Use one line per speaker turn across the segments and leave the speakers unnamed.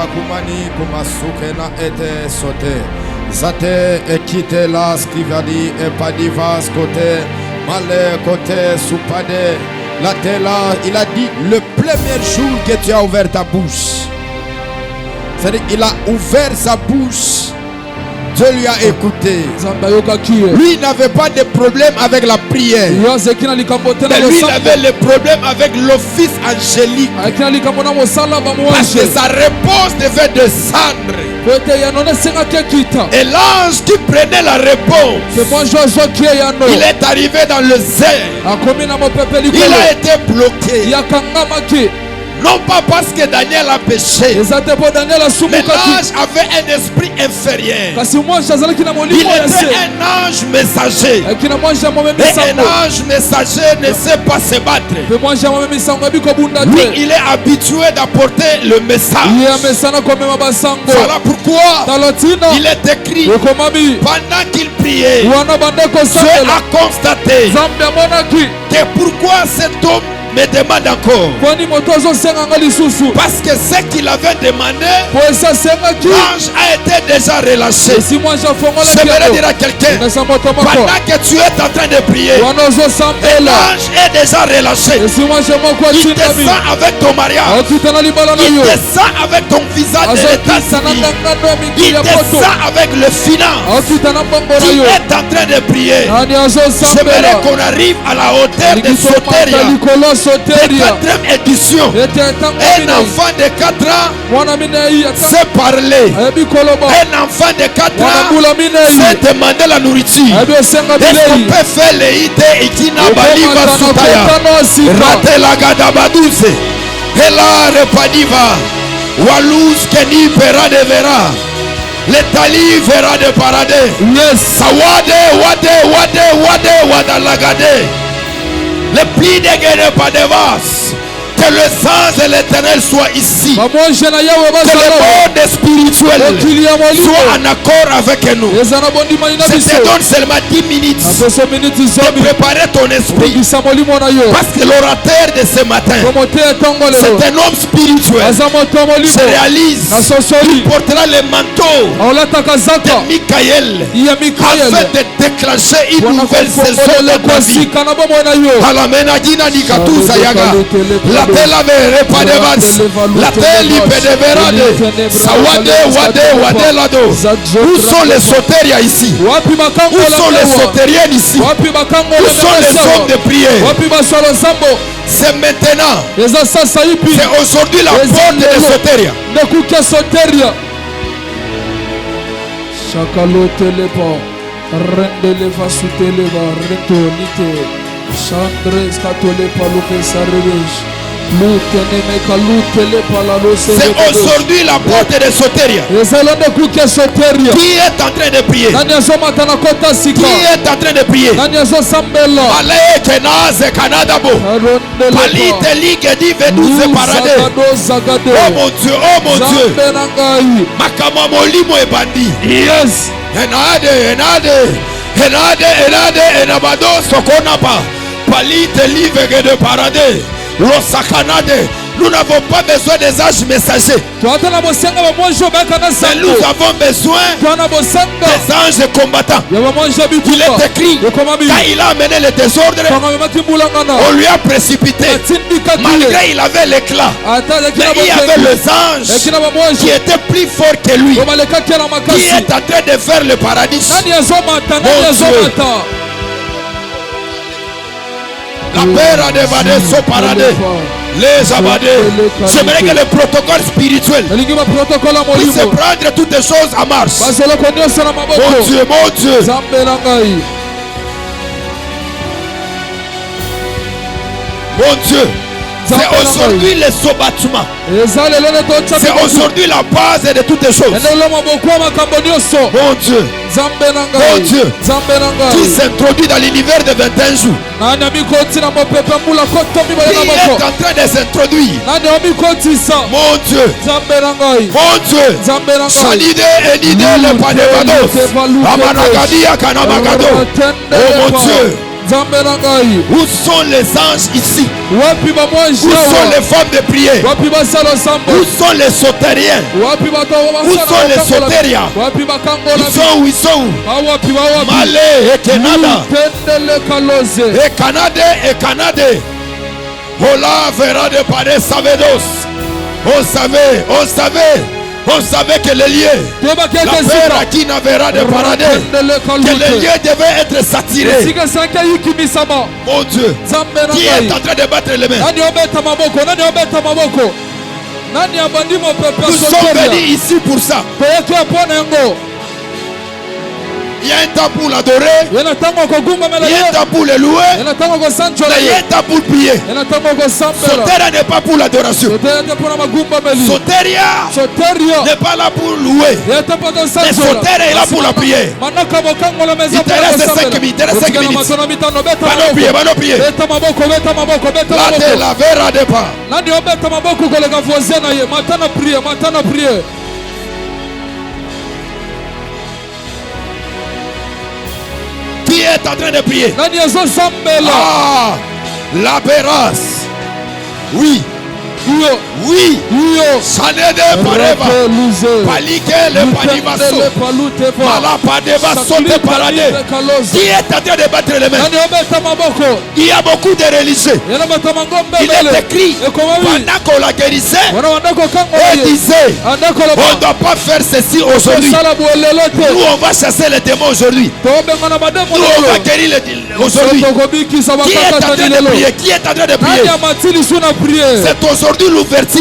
kumani kumasuke na ete sote. Zate ekite la skivadi epadivas côté male côté soupade la tela. Il a dit le premier jour que tu as ouvert ta bouche, c'est-à-dire il a ouvert sa bouche, Dieu lui a écouté. Lui n'avait pas de problème avec la prière, mais lui il avait le problème avec l'office angélique, parce que sa réponse devait descendre. Et l'ange qui prenait la réponse, il est arrivé dans le zèle. Il a été bloqué. Non pas parce que Daniel a péché, mais l'ange avait un esprit inférieur. Il était un ange messager. Et un ange messager ne sait pas se battre. Lui, il est habitué d'apporter le message. Voilà pourquoi il est écrit, pendant qu'il priait, Dieu a constaté que pourquoi cet homme me demande encore, parce que ce qu'il avait demandé, l'ange a été déjà relâché. J'aimerais dire à quelqu'un, pendant que tu es en train de prier, l'ange est déjà relâché. Il descend avec ton mariage, il descend avec ton visa de l'État-Unis, il descend avec le finance. Tu es en train de prier. J'aimerais qu'on arrive à la hauteur de Soteria. Quatrième édition. Un enfant de 4 ans sait parler. Un enfant de 4 ans sait demander la nourriture. Est-ce qu'on peut faire les idées et qui n'a pas dit va soutaya raté la gadabadouze et la repadiva walous keni pera de vera l'Italie verra de paradis. Sawade wade wadalagade le pli de guerre pas de vas. Que le sang de l'Éternel soit ici. Que le monde spirituel soit en accord avec nous. Je te donne seulement 10 minutes de préparer ton esprit. Parce que l'orateur de ce matin, c'est un homme spirituel. Je réalise qu'il portera le manteau de Michael afin de déclencher une nouvelle saison de ta vie. Alamena nikatuza yaga. La tela vere padevas, la teli pedeverade, sawade wade lado. Où sont les sotériens ici? Où sont les sotériens ici? Où sont les hommes de prière? C'est maintenant. C'est aujourd'hui la porte des sotériens.
Chakalo telepa, rendele vasutele va rentonite, chandres katole paluke sarevesh.
C'est aujourd'hui la porte de Soteria. Qui est en train de prier? Qui est en train de prier? Malé kenaze kanadabo. Palite ligue di veduze parade. Oh mon Dieu, oh mon Dieu. Makama molimo e bandi. Yes. Enade enabado sokonapa. Palite ligue de parade. Nous n'avons pas besoin des anges messagers, mais nous avons besoin des anges combattants. Il est écrit, quand il a amené le désordre, on lui a précipité. Malgré il avait l'éclat, mais il y avait les anges qui étaient plus forts que lui, qui est en train de faire le paradis. Mon Dieu. La pera de Vadé so paradé. Les abadés. J'aimerais que le protocole spirituel puisse prendre toutes les choses en marche. Mon Dieu, mon Dieu. Mon Dieu. C'est aujourd'hui le sobattement. C'est aujourd'hui la base de toutes les choses. Mon Dieu. Mon Dieu. Qui s'introduit dans l'univers de 21 jours. Qui est en train de s'introduire. Mon Dieu. Mon Dieu. Salide et l'idée le panevados. Amanagadia kanamagado. Oh mon Dieu. Où sont les anges ici? Où sont les femmes de prière? Où sont les sautériens? Où sont les sautériens? Où ils sont? Malé et Canada. Et Canada. Ola verra de Paris Savedos. On savait que les lieux, la peur qui n'avera de paradis, que les lieux devaient être saturés. Mon Dieu, qui est en train de battre les mains? Nous sommes venus ici pour ça. Il y a un temps pour l'adorer, il y a un temps pour le louer, il y a un temps pour prier. Soteria n'est pas pour l'adoration. Soteria n'est pas là pour louer. Mais Soteria est là pour la prière. Il te reste 5 minutes. Va prier. Là, de la vera de pas. Qui est en train de prier? Ah, la pérasse. Oui. Sanede pareva. Palike le panivaso. Malapadeva sote parade. Qui est en train de battre les mains? Il y a beaucoup de religieux. Il est écrit pendant qu'on la guérissait, on disait on ne doit pas faire ceci aujourd'hui. Nous on va chasser les démons aujourd'hui. Nous on va guérir aujourd'hui. Qui est en train de prier? Qui est en train de prier? C'est aujourd'hui l'ouverture de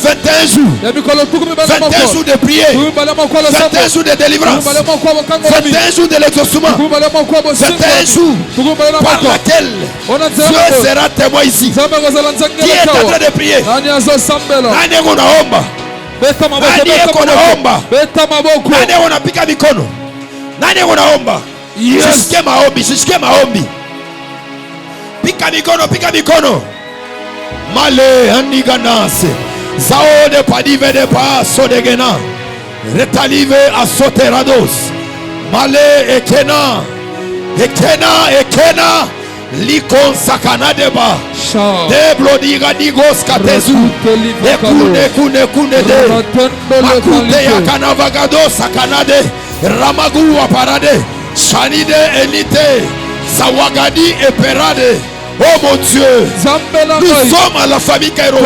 21 jours. 21 jours de prière, 21 jours de délivrance, 21 jours de l'exaucement, 21 jours par laquelle Dieu sera témoin ici. Qui est en train de prier? Shishike maombi. Pika mikono. Male aniganase. Zao de padive de pa sodegena. Retalive a soterados. Male ekena. Likon sakana deba. Deblo diga digos katezu. Ekune de. Makute ya kanavagado sakanade. Ramagu aparade. Shanide enite. Sawagadi e perade. Oh mon Dieu, nous sommes à la famille Kairos.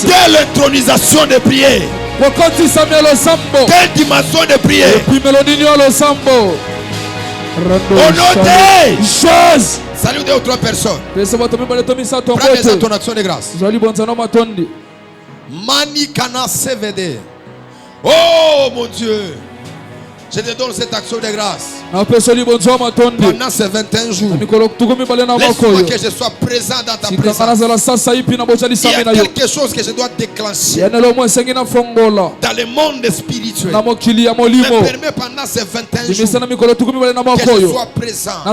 Quelle intronisation de prière. Quelle dimension de prière. Au nom de choses. Salut deux ou trois personnes. Prends ton action de grâce. Manikana CVD. Oh mon Dieu. Je te donne cette action de grâce. Pendant ces 21 jours, laisse-moi que je sois présent dans ta présence. Il y a quelque chose que je dois déclencher dans le monde spirituel. Me permets pendant ces 21 jours que je sois présent.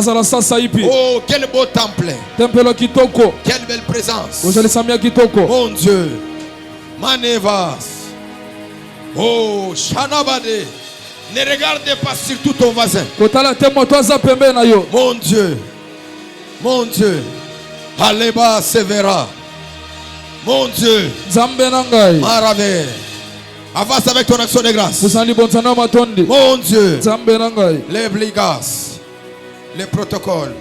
Oh, quel beau temple. Quelle belle présence. Mon Dieu. Manevas. Oh, Shanabade. Ne regardez pas surtout ton voisin. Mon Dieu. Aleba Severa. Mon Dieu. Marave. Avance avec ton action de grâce. Mon Dieu. Les bligas. Les protocoles.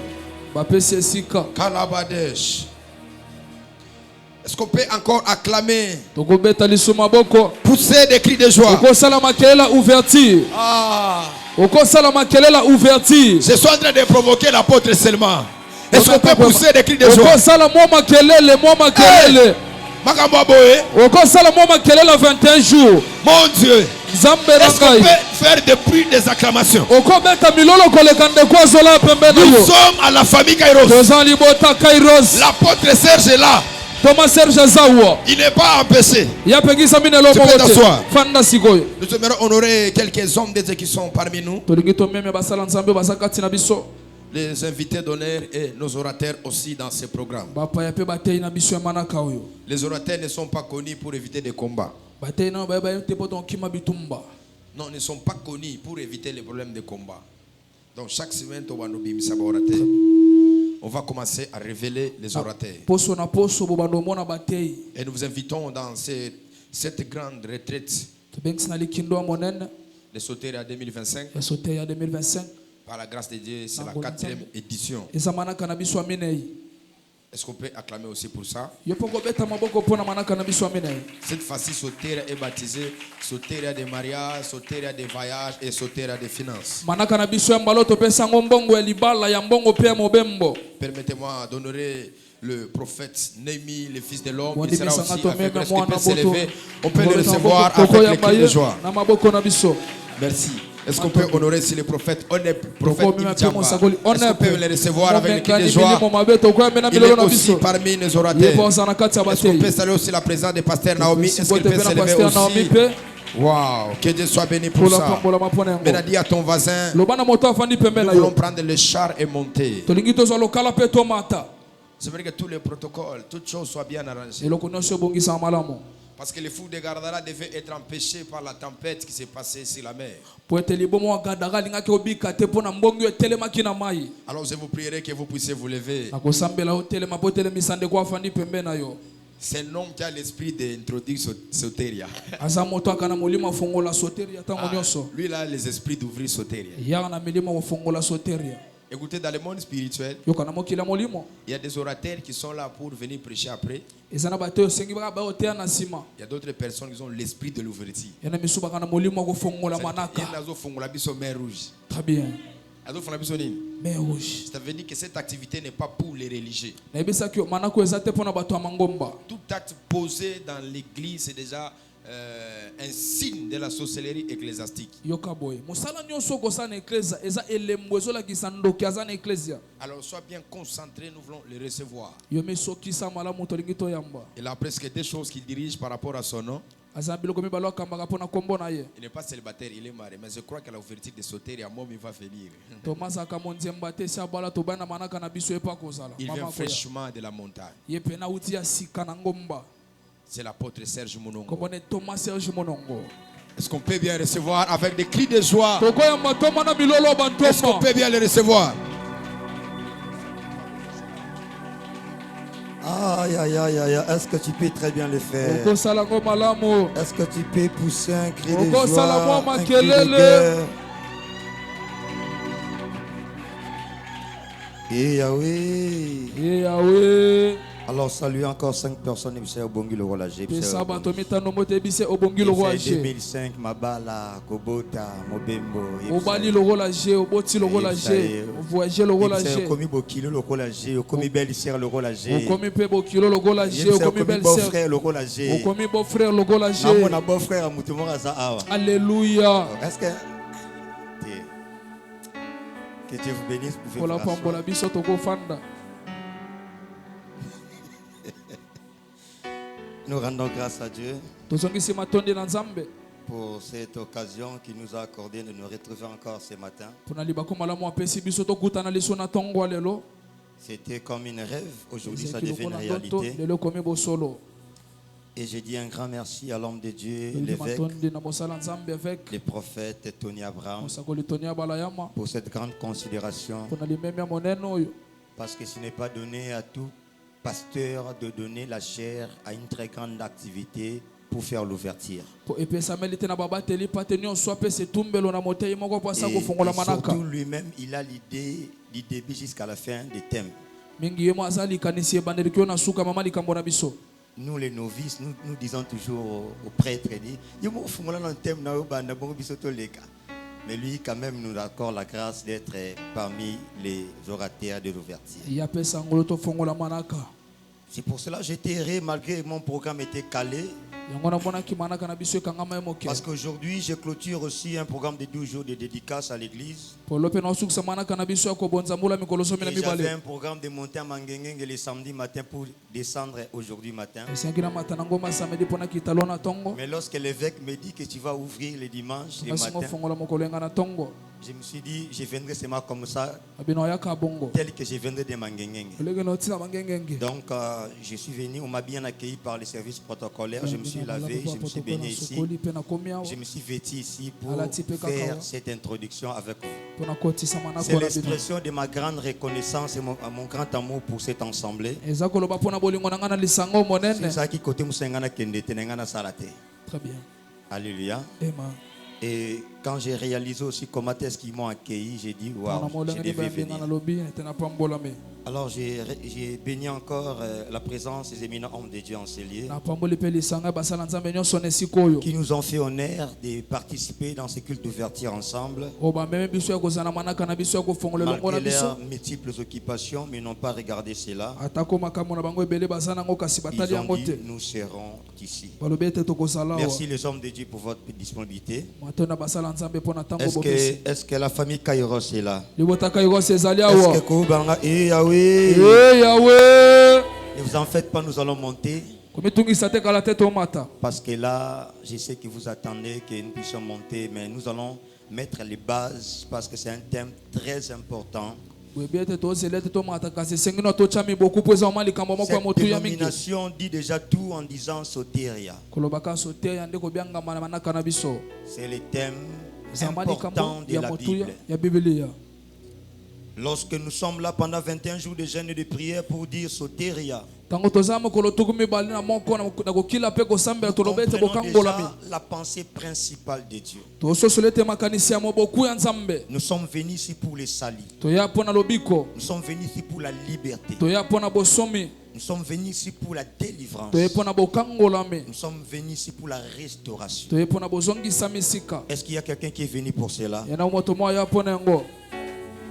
Kalabadesh. Est-ce qu'on peut encore acclamer? Pousser des cris de joie. Ah. Je suis en train de provoquer l'apôtre seulement. Est-ce qu'on peut pousser des cris de joie? Mon Dieu. Est-ce qu'on peut faire depuis des acclamations? Nous sommes à la famille Kairos. L'apôtre Serge est là. Il n'est pas empêché. Tu peux t'asseoir. Nous aimerons honorer quelques hommes qui sont parmi nous. Les invités d'honneur et nos orateurs aussi dans ce programme. Les orateurs ne sont pas connus pour éviter des combats. Non, ils ne sont pas connus pour éviter les problèmes de combat. Donc chaque semaine, on va commencer à révéler les orateurs. Et nous vous invitons dans cette grande retraite de Soteria 2025. Par la grâce de Dieu, c'est la 4e édition. Est-ce qu'on peut acclamer aussi pour ça? Cette fois-ci, Soteria est baptisé Soteria de mariage, Soteria de voyage et Soteria de finances. Permettez-moi d'honorer le prophète Némi, le fils de l'homme. Il sera aussi avec nous. Est-ce qu'il peut s'élever? On peut le recevoir avec les cris de joie. Merci. Est-ce qu'on peut honorer si le prophète, on est prophète Imjamba? Est-ce qu'on peut le recevoir avec les cris de joie? Il est aussi parmi nos orateurs. Est-ce qu'on peut saluer aussi la présence de pasteur Naomi? Est-ce qu'il peut s'élever aussi? Waouh, que Dieu soit béni pour ça. Maintenant dis à ton voisin, nous voulons prendre le char et monter. C'est vrai que tous les protocoles, toutes choses soient bien arrangées. Parce que les fous de Gardara devaient être empêchés par la tempête qui s'est passée sur la mer. Alors je vous prierai que vous puissiez vous lever. C'est un homme qui a l'esprit d'introduire Soteria. Lui, il a les esprits d'ouvrir Soteria. Écoutez, dans le monde spirituel, il y a des orateurs qui sont là pour venir prêcher après. Il y a d'autres personnes qui ont l'esprit de l'ouverture. Très bien. Ça veut dire que cette activité n'est pas pour les religieux. Tout acte posé dans l'église, c'est déjà un signe de la sorcellerie ecclésiastique. Alors sois bien concentré, nous voulons le recevoir. Il a presque des choses qu'il dirige par rapport à son nom. Il n'est pas célibataire, il est marié. Mais je crois que la ouverture de Soteria, moi, il va venir. Il vient fraîchement de la montagne. C'est l'apôtre Serge Monongo. Est-ce qu'on peut bien recevoir avec des cris de joie? Est-ce qu'on peut bien le recevoir?
Aïe, aïe, aïe, aïe. Est-ce que tu peux très bien le faire? Est-ce que tu peux pousser un cri de joie, un cri de guerre? Et Yahweh. Alors salut encore 5 personnes ici au Bongi le Rolagé. 2005 Mabala Kobota Mobembo.
Obali le Rolagé, Oboti le Rolagé, voyager le Rolagé.
Komi Bokilo le Rolagé, Komi Belle-Sœur le Rolagé.
Komi Bokilo le Rolagé, Komi Belle-Sœur
le Rolagé.
Komi beau-frère le Rolagé.
Mon beau-frère Moutoumora Zaawa.
Alléluia.
Est-ce que Dieu vous bénisse pour faire. Nous rendons grâce à Dieu pour cette occasion qu'il nous a accordé de nous retrouver encore ce matin. C'était comme un rêve, aujourd'hui ça devient une réalité. Et je dis un grand merci à l'homme de Dieu, l'évêque, le prophète Tony Abraham, pour cette grande considération. Parce que ce n'est pas donné à tout pasteur de donner la chair à une très grande activité pour faire l'ouverture. Et surtout lui-même, il a l'idée du début jusqu'à la fin des thèmes. Nous les novices, nous disons toujours aux prêtres, mais lui quand même nous accorde la grâce d'être parmi les orateurs de l'ouverture. C'est pour cela que j'étais heureux malgré mon programme était calé. Parce qu'aujourd'hui, je clôture aussi un programme de 12 jours de dédicace à l'église. J'avais un programme de monter à Mangengeng le samedi matin pour descendre aujourd'hui matin. Mais lorsque l'évêque me dit que tu vas ouvrir le dimanche le matin, Je me suis dit, je viendrai seulement comme ça, tel que je viendrai de Mangengenge. Donc, je suis venu, on m'a bien accueilli par les services protocolaires. Je me suis lavé, je me suis baigné ici. Je me suis vêtu ici pour faire cette introduction avec vous. C'est l'expression de ma grande reconnaissance et mon grand amour pour cette assemblée. C'est ça qui côté Moussengana Kendete Nengana Salate.
Très bien.
Alléluia. Et quand j'ai réalisé aussi comment est-ce qu'ils m'ont accueilli, j'ai dit waouh, je devais venir. Alors j'ai béni encore la présence des éminents hommes de Dieu enseigniers qui nous ont fait honneur de participer dans ces cultes d'ouverture ensemble. Malgré leurs multiples occupations, mais ils n'ont pas regardé cela. Ils ont dit nous serons ici. Merci les hommes de Dieu pour votre disponibilité. Est-ce que la famille Kairos est là? Est-ce que Yahweh. Ne vous en faites pas, nous allons monter. Parce que là, je sais que vous attendez que nous puissions monter, mais nous allons mettre les bases parce que c'est un thème très important. Cette dénomination dit déjà tout en disant soteria. C'est le thème important de la Bible. Lorsque nous sommes là pendant 21 jours de jeûne et de prière pour dire soteria, nous comprenons déjà la pensée principale de Dieu. Nous sommes venus ici pour les salis. Nous sommes venus ici pour la liberté. Nous sommes venus ici pour la délivrance. Nous sommes venus ici pour la restauration. Est-ce qu'il y a quelqu'un qui est venu pour cela?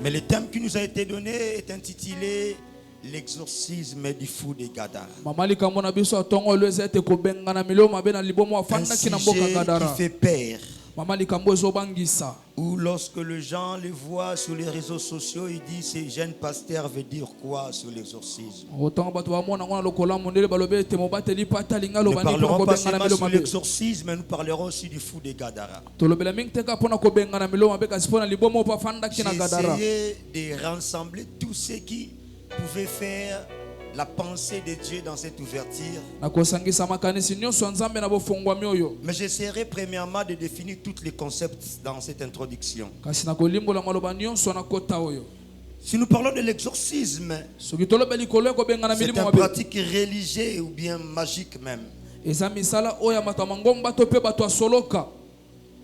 Mais le thème qui nous a été donné est intitulé l'exorcisme du fou de Gadara. Un sujet qui fait peur. Ou lorsque les gens le voient sur les réseaux sociaux, ils disent ce jeune pasteur veut dire quoi sur l'exorcisme? Nous ne parlerons pas seulement sur l'exorcisme, mais nous parlerons aussi du fou de Gadara. J'ai essayé de rassembler tous ceux qui pouvaient faire la pensée de Dieu dans cette ouverture. Mais j'essaierai premièrement de définir tous les concepts dans cette introduction. Si nous parlons de l'exorcisme, c'est une pratique religieuse ou bien magique même,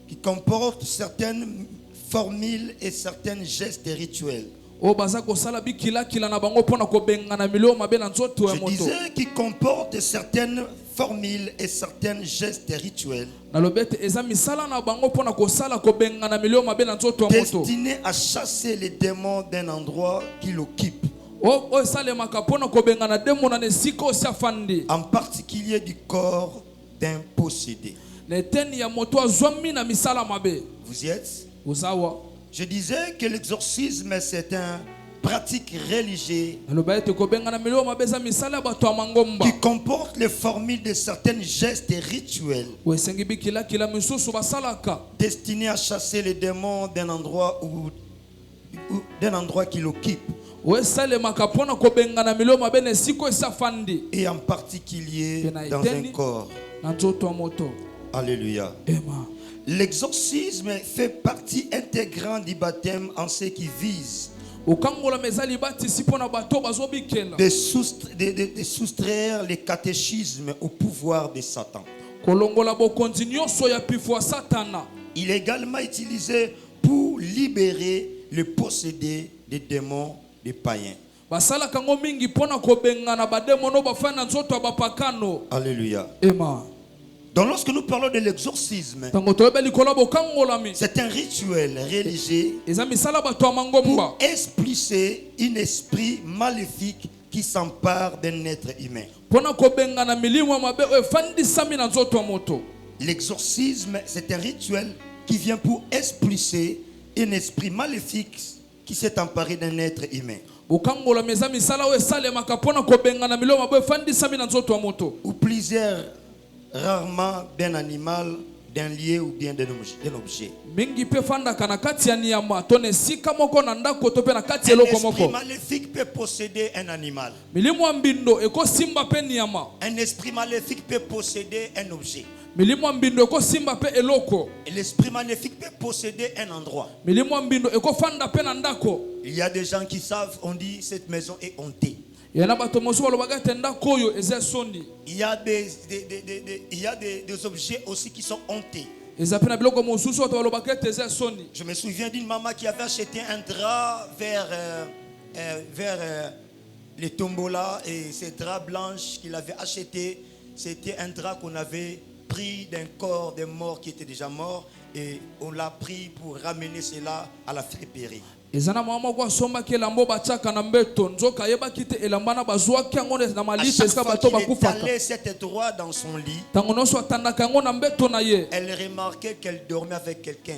qui comporte certaines formules et certains gestes rituels. Je disais qu'il comporte certaines formules et certains gestes rituels destinés à chasser les démons d'un endroit qui l'occupe, en particulier du corps d'un possédé. Vous y êtes? Je disais que l'exorcisme c'est une pratique religieuse qui comporte les formules de certains gestes et rituels destinés à chasser les démons d'un endroit qui l'occupe, et en particulier dans un corps. Alléluia. L'exorcisme fait partie intégrante du baptême en ce qui vise de soustraire les catéchismes au pouvoir de Satan. Il est également utilisé pour libérer le possédé des démons des païens. Alléluia. Donc lorsque nous parlons de l'exorcisme, c'est un rituel religieux pour expulser un esprit maléfique qui s'empare d'un être humain. L'exorcisme, c'est un rituel qui vient pour expulser un esprit maléfique qui s'est emparé d'un être humain. Ou plusieurs, rarement d'un animal d'un lieu ou bien d'un objet. Un esprit maléfique peut posséder un animal. Un esprit maléfique peut posséder un objet. Et l'esprit maléfique peut posséder un endroit. Il y a des gens qui savent, on dit cette maison est hantée. Il y a des objets aussi qui sont hantés. Je me souviens d'une maman qui avait acheté un drap vers les tombolas, et ces draps blanches qu'il avait acheté, c'était un drap qu'on avait pris d'un corps de mort qui était déjà mort, et on l'a pris pour ramener cela à la friperie. À chaque fois qu'il étalait cet droit dans son lit, elle remarquait qu'elle dormait avec quelqu'un.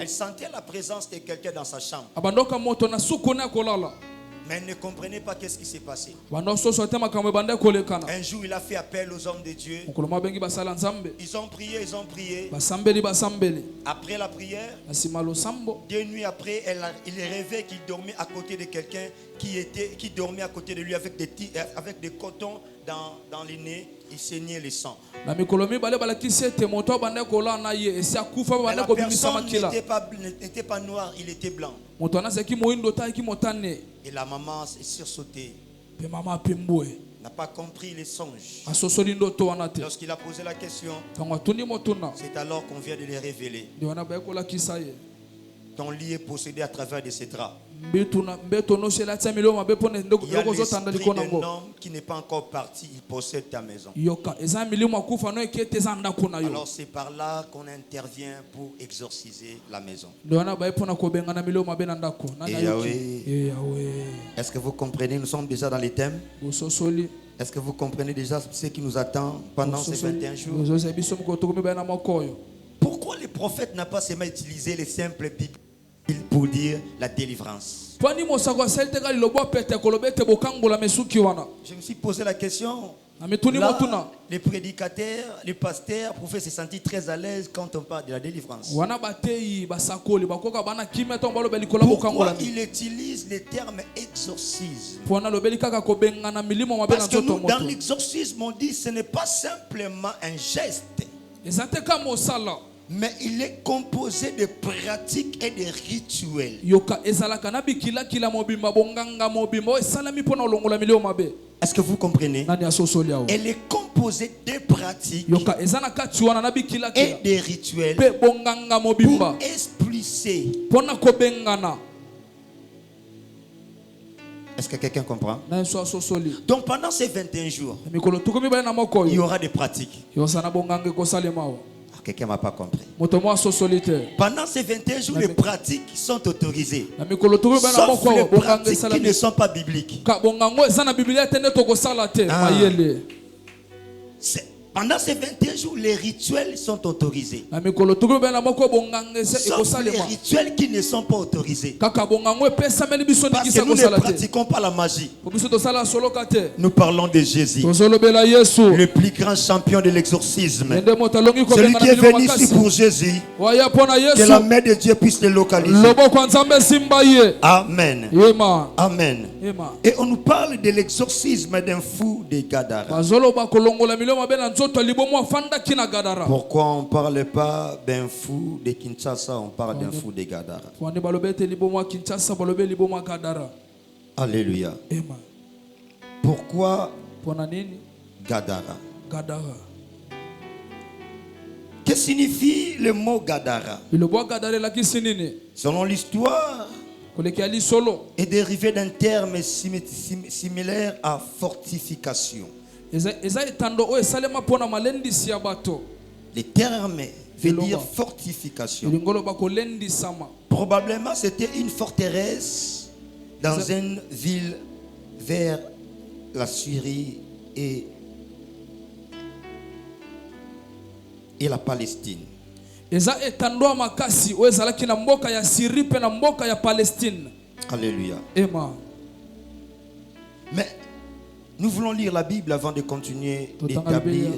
Elle sentait la présence de quelqu'un dans sa chambre. Mais elle ne comprenait pas qu'est-ce qui s'est passé. Un jour, il a fait appel aux hommes de Dieu. Ils ont prié. Après la prière, 2 nuits après, il est rêvé qu'il dormait à côté de quelqu'un qui dormait à côté de lui avec des cotons dans les nez. Il saignait le sang. La personne n'était pas noire, il était blanc. Et la maman s'est sursautée. N'a pas compris les songes. Lorsqu'il a posé la question, c'est alors qu'on vient de les révéler. Ton lit est possédé à travers de ces draps. Il y a l'esprit d'un homme qui n'est pas encore parti, il possède ta maison. Alors c'est par là qu'on intervient pour exorciser la maison. Et est-ce que vous comprenez, nous sommes déjà dans les thèmes. Est-ce que vous comprenez déjà ce qui nous attend pendant ces 21 jours? Pourquoi le prophète n'a pas seulement utilisé les simples Bibles pour dire la délivrance? Je me suis posé la question. Là, les prédicateurs, les pasteurs pouvaient se sentir très à l'aise quand on parle de la délivrance. Pourquoi il utilise le terme exorcisme? Parce que nous, dans l'exorcisme, on dit que ce n'est pas simplement un geste, mais il est composé de pratiques et de rituels. Est-ce que vous comprenez? Elle est composée de pratiques et de rituels pour expulser. Est-ce que quelqu'un comprend? Donc pendant ces 21 jours, il y aura des pratiques. Quelqu'un ne m'a pas compris. Pendant ces 21 jours, les pratiques sont autorisées. Sauf les pratiques qui ne sont pas bibliques. Pendant ces 21 jours, les rituels sont autorisés. Sauf les rituels qui ne sont pas autorisés. Parce que nous ne pratiquons pas la magie. Nous parlons de Jésus, le plus grand champion de l'exorcisme. Celui qui est venu ici pour Jésus. Que la main de Dieu puisse le localiser. Amen. Amen. Et on nous parle de l'exorcisme d'un fou de Gadara. Pourquoi on ne parle pas d'un fou de Kinshasa, on parle d'un fou de Gadara? Alléluia. Pourquoi Gadara? Que signifie le mot Gadara? Selon l'histoire, est dérivé d'un terme similaire à fortification. Le terme veut dire fortification. Probablement c'était une forteresse dans une ville vers la Syrie et la Palestine. Alléluia. Mais nous voulons lire la Bible avant de continuer d'établir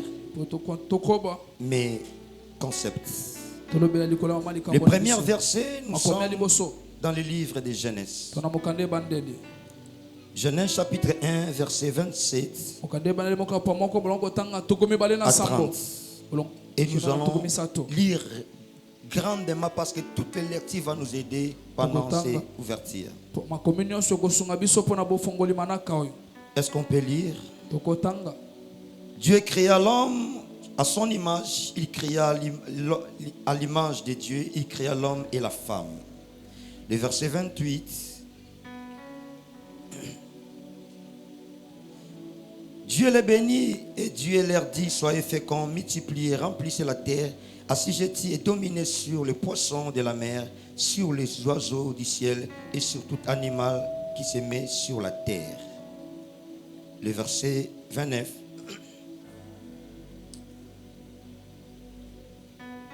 mes concepts. Les premiers versets, nous sommes dans le livre de Genèse. Genèse chapitre 1, verset 27 à 30. Et nous allons lire grandement parce que toute les lectures va nous aider pendant ces ouvertures. Est-ce qu'on peut lire? Dieu créa l'homme à son image, il créa à l'image de Dieu, il créa l'homme et la femme. Le verset 28. Dieu les bénit et Dieu leur dit: soyez féconds, multipliez, remplissez la terre, assujettis et dominez sur les poissons de la mer, sur les oiseaux du ciel et sur tout animal qui se met sur la terre. Le verset 29.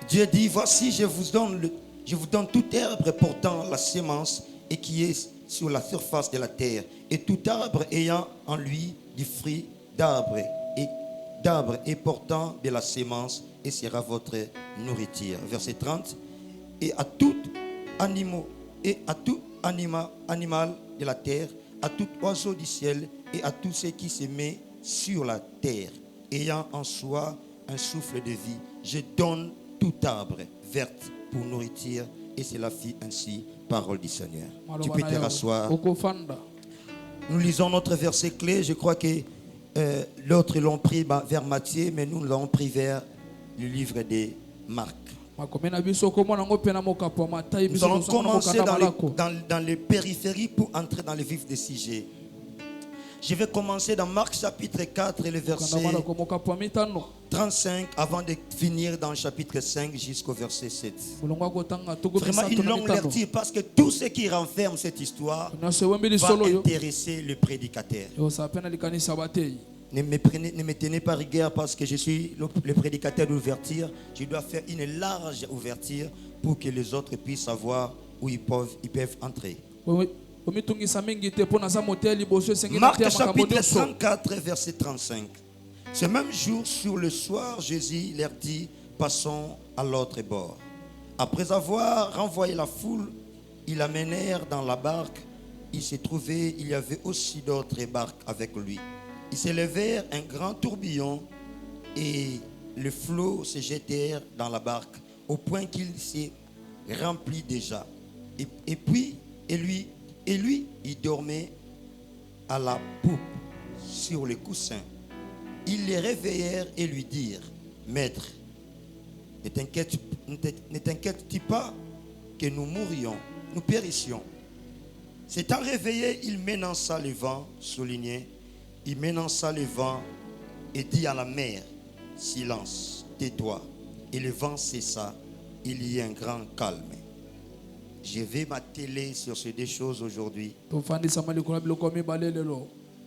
Dieu dit: voici, je vous donne tout arbre portant la sémence et qui est sur la surface de la terre, et tout arbre ayant en lui du fruit d'arbre et portant de la sémence, et sera votre nourriture. Verset 30. Et à tout animal de la terre, à tout oiseau du ciel et à tout ce qui se met sur la terre, ayant en soi un souffle de vie, je donne tout arbre verte pour nourriture, et cela fit ainsi, parole du Seigneur. Tu peux te rasseoir. Nous lisons notre verset clé. Je crois que l'autre l'ont pris vers Matthieu, mais nous l'avons pris vers le livre de Marc. Nous allons commencer dans les périphéries pour entrer dans le vif des sujets. Je vais commencer dans Marc chapitre 4 et le verset 35 avant de finir dans le chapitre 5 jusqu'au verset 7. Vraiment une longue lecture parce que tout ce qui renferme cette histoire va intéresser le prédicateur. Ne me tenez pas rigueur parce que je suis le prédicateur d'ouverture. Je dois faire une large ouverture pour que les autres puissent savoir où ils peuvent entrer. Marc chapitre 34 verset 35. Ce même jour, sur le soir, Jésus leur dit: passons à l'autre bord. Après avoir renvoyé la foule, ils l'amenèrent dans la barque. Il y avait aussi d'autres barques avec lui. Ils s'élevèrent un grand tourbillon et les flots se jetèrent dans la barque au point qu'il s'est rempli déjà. Et lui, il dormait à la poupe sur les coussins. Ils les réveillèrent et lui dirent: Maître, ne t'inquiètes-tu pas que nous mourions, nous périssions? S'étant réveillé, il menaça le vent, souligné, il menaça le vent et dit à la mer: silence, tais-toi. Et le vent cessa, il y eut un grand calme. Je vais m'atteler sur ces deux choses aujourd'hui.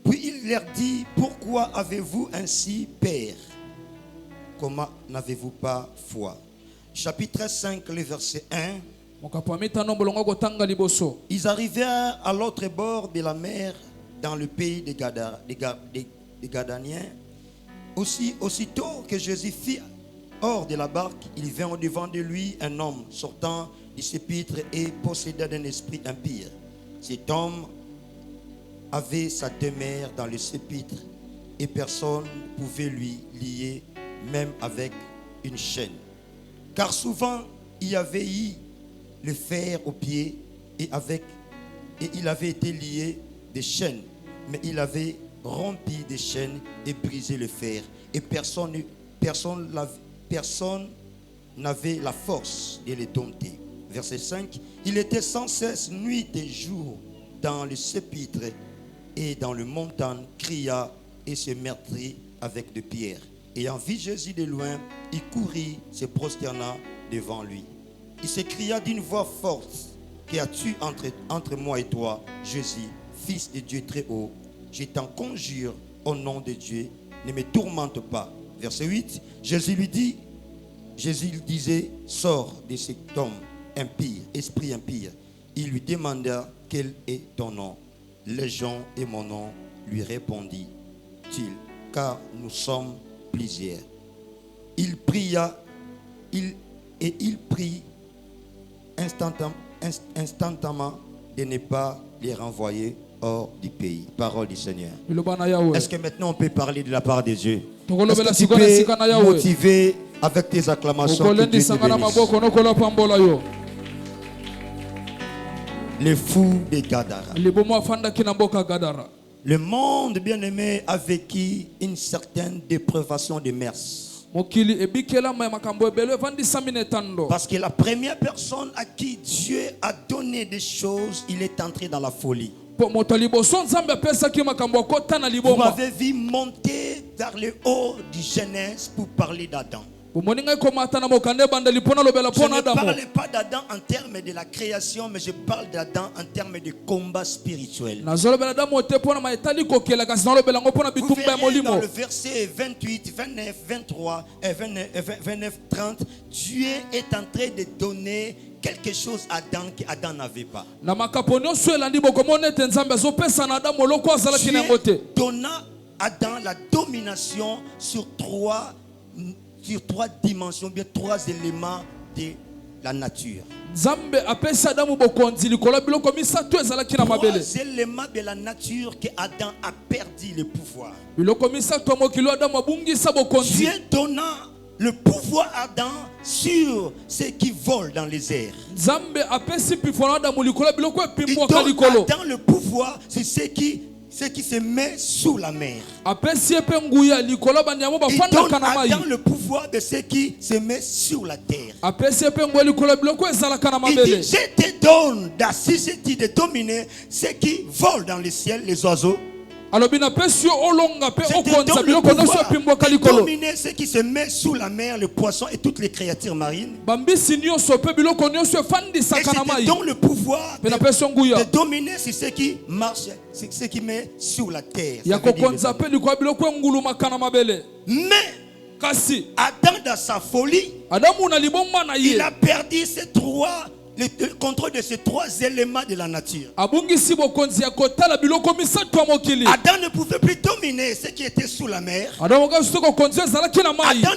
Puis il leur dit: pourquoi avez-vous ainsi peur? Comment n'avez-vous pas foi? Chapitre 5, le verset 1. Ils arrivèrent à l'autre bord de la mer, dans le pays des Gadaniens. Aussitôt que Jésus fit hors de la barque, il vint au devant de lui un homme sortant du sépulcre et possédant d'un esprit impur. Cet homme avait sa demeure dans le sépulcre et personne ne pouvait lui lier, même avec une chaîne. Car souvent il y avait eu le fer aux pieds et il avait été lié des chaînes, mais il avait rompu des chaînes et brisé le fer, et personne n'avait la force de les dompter. Verset 5. Il était sans cesse nuit et jour dans le sépulcre et dans le montagne, cria et se meurtrit avec des pierres. Ayant vu Jésus de loin, il courut, se prosterna devant lui. Il s'écria d'une voix forte: qu'as-tu entre moi et toi, Jésus, fils de Dieu très haut? Je t'en conjure au nom de Dieu, ne me tourmente pas. Verset 8. Jésus disait: sors de cet homme impie, esprit impie. Il lui demanda: quel est ton nom? Légion est mon nom, lui répondit-il, car nous sommes plusieurs. il pria, il prie instantanément de ne pas les renvoyer hors du pays. Parole du Seigneur. Est-ce que maintenant on peut parler de la part de Dieu? Est-ce que tu peux motiver avec tes acclamations que Dieu te bénisse? Les fous de Gadara. Le monde bien-aimé a vécu une certaine dépravation de mœurs. Parce que la première personne à qui Dieu a donné des choses, il est entré dans la folie. Vous m'avez vu monter vers le haut du Genèse pour parler d'Adam. Je ne parle pas d'Adam en termes de la création, mais je parle d'Adam en termes de combat spirituel. Vous verrez dans le verset 28, 29, 23, 29, 30, Dieu est en train de donner quelque chose à Adam qu'Adam n'avait pas. Dieu donna à Adam la domination sur trois dimensions, bien trois éléments de la nature. Trois éléments de la nature que Adam a perdu le pouvoir. Dieu donna le pouvoir à Adam sur ceux qui volent dans les airs. Il donne à Adam le pouvoir sur ceux qui se met sous la mer. Il donne à Adam le pouvoir de ceux qui se met sur la terre. Il dit, je te donne d'assister, de dominer ceux qui volent dans le ciel, les oiseaux. Je te donne le pouvoir de dominer ceux qui se met sous la mer, les poissons et toutes les créatures marines. Et je te donne le pouvoir de dominer ceux qui marchent, ceux qui mettent sur la terre. Mais Adam, dans sa folie, il a perdu le contrôle de ces trois éléments de la nature. Adam ne pouvait plus dominer ce qui était sous la mer. Adam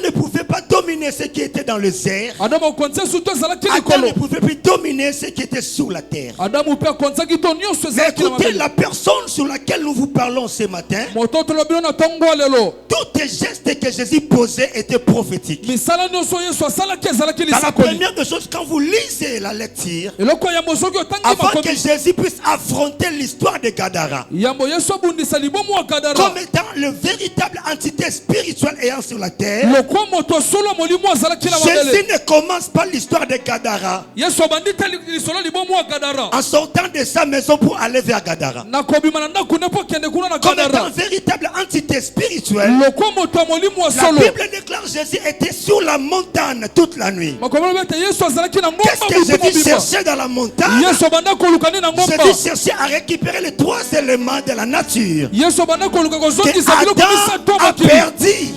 ne pouvait pas dominer ce qui était dans le désert. Adam ne pouvait plus dominer ce qui était sous la terre. Mais écoutez, la personne sur laquelle nous vous parlons ce matin, tous les gestes que Jésus posait étaient prophétiques. Dans la première des choses, quand vous lisez la lettre, avant que Jésus puisse affronter l'histoire de Gadara comme étant le véritable entité spirituelle ayant sur la terre, Jésus ne commence pas l'histoire de Gadara en sortant de sa maison pour aller vers Gadara. Comme étant véritable entité spirituelle, la Bible déclare que Jésus était sur la montagne toute la nuit. Qu'est-ce que Jésus cherchait dans la montagne? Jésus cherchait à récupérer les trois éléments de la nature que Adam a perdu.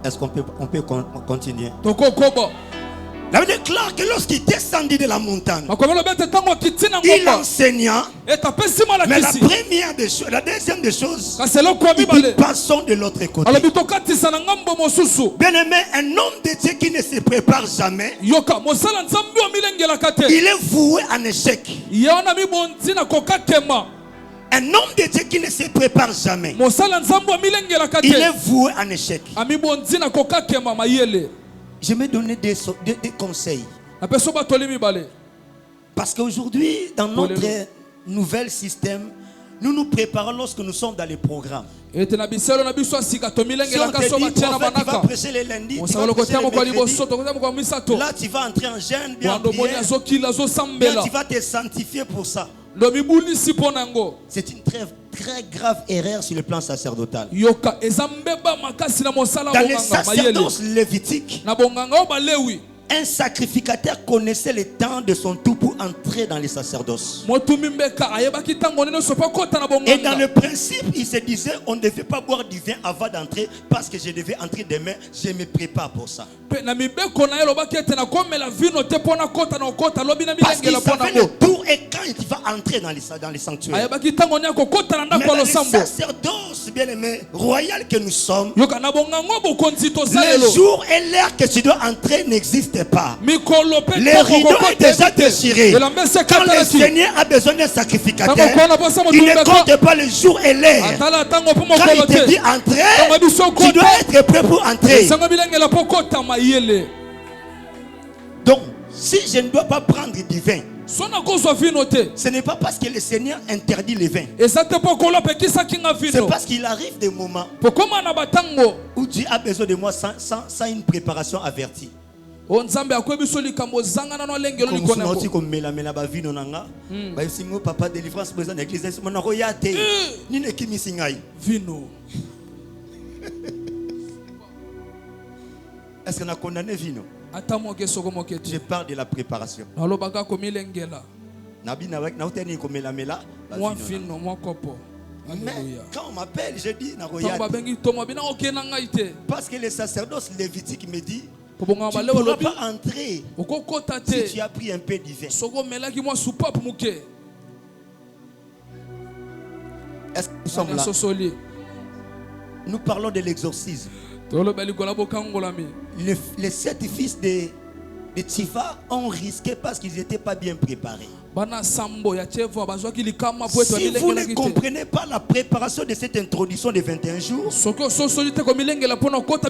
Est-ce qu'on peut continuer? La Bible déclare que lorsqu'il descendit de la montagne, il enseigna. Mais la deuxième des choses, il dit passons de l'autre côté. Bien aimé, un homme de Dieu qui ne se prépare jamais, il est voué à un échec. Un homme de Dieu qui ne se prépare jamais, il est voué à un échec. Je vais donner des conseils. Parce qu'aujourd'hui, dans notre nouvel système, nous nous préparons lorsque nous sommes dans les programmes. Si on te dit, tu vas prêcher les lundis, tu vas prêcher les mercredis, là tu vas entrer en jeûne, bien prière, bien tu vas te sanctifier pour ça. C'est une très grave erreur sur le plan sacerdotal. Dans les sacerdoces lévitiques, Un sacrificateur connaissait le temps de son tour pour entrer dans les sacerdoces. Et dans le principe, il se disait, on ne devait pas boire du vin avant d'entrer parce que je devais entrer demain, je me prépare pour ça. Parce qu'il savait le tour et quand il va entrer dans les sanctuaires. Mais dans les sacerdoces, bien aimés, royal que nous sommes, le jour et l'heure que tu dois entrer n'existe pas. Les rideaux est déjà déchiré. Quand le Seigneur a besoin d'un sacrificateur, il ne compte pas le jour et l'heure. Quand il te dit entrer, tu dois être prêt pour entrer. Donc, si je ne dois pas prendre du vin, ce n'est pas parce que le Seigneur interdit le vin. C'est parce qu'il arrive des moments où Dieu a besoin de moi sans une préparation avertie. Comme papa délivrance présent l'église est-ce qu'on a condamné vino? Je parle de la préparation. Mais quand on m'appelle, je dis parce que le sacerdoce lévitique me dit tu ne pourras pas entrer si tu as pris un peu de vin. Est-ce que nous sommes là? Nous parlons de l'exorcisme. Les 7 fils de Tchiva ont risqué parce qu'ils n'étaient pas bien préparés. Si vous ne comprenez pas la préparation de cette introduction de 21 jours,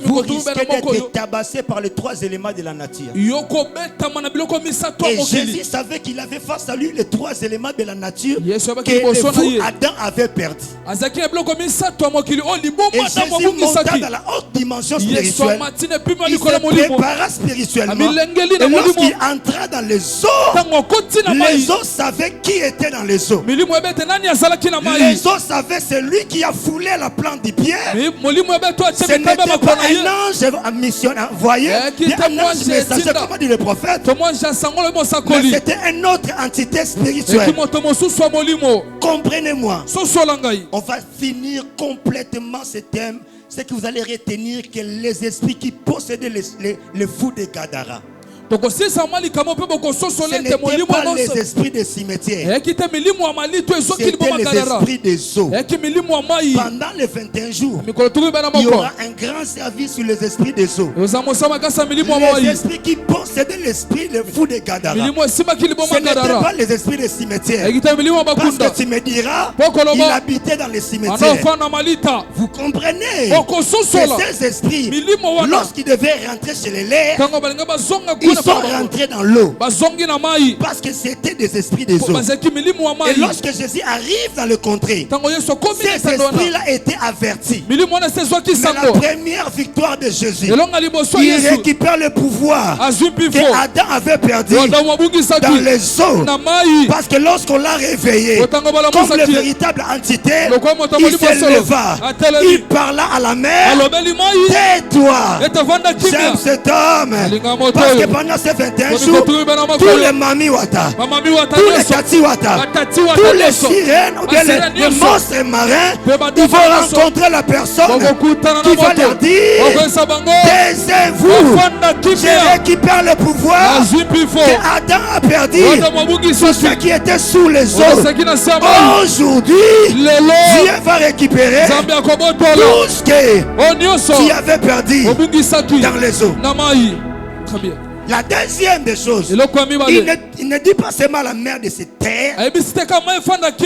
vous risquez d'être tabassé par les 3 éléments de la nature. Et Jésus savait qu'il avait face à lui les 3 éléments de la nature que Adam avait perdu. Et Jésus monta dans la haute dimension spirituelle. Il se prépara spirituellement. Et lorsqu'il entra dans les eaux savaient qui était dans les eaux. Les eaux savaient celui qui a foulé la plante du pied. Ce n'était pas un ange missionnaire. Vous voyez, un ange messager, comment dit le prophète. Mais c'était une autre entité spirituelle. Comprenez-moi. On va finir complètement ce thème. C'est que vous allez retenir que les esprits qui possédaient les fous de Gadara, ce n'était pas les esprits des cimetières, c'était les esprits des eaux. Pendant les 21 jours, il y aura un grand service sur les esprits des eaux. Les esprits qui possédaient l'esprit, les fous de Gadara, ce n'était pas les esprits des cimetières. Parce que tu me diras, il habitait dans les cimetières. Vous comprenez que ces esprits, lorsqu'ils devaient rentrer chez les lèvres, ils sont rentrés dans l'eau parce que c'était des esprits des eaux. Et lorsque Jésus arrive dans le contrée, ces esprits-là étaient avertis. Mais la première victoire de Jésus, il récupère le pouvoir que Adam avait perdu dans les eaux. Parce que lorsqu'on l'a réveillé comme le véritable entité, il se leva, il parla à la mer. Tais-toi, j'aime cet homme. Parce que pendant ces 21 jours, tous les mamiwata, tous les katiwata, tous les sirènes ou bien les monstres marins, ils vont rencontrer la personne qui va leur dire: taisez-vous, je récupère le pouvoir que Adam a perdu sur ceux qui étaient sous les eaux. Aujourd'hui, Dieu va récupérer tout ce que tu avais perdu dans les eaux. Très bien. La deuxième des choses, il ne dit pas seulement la mère de cette terre,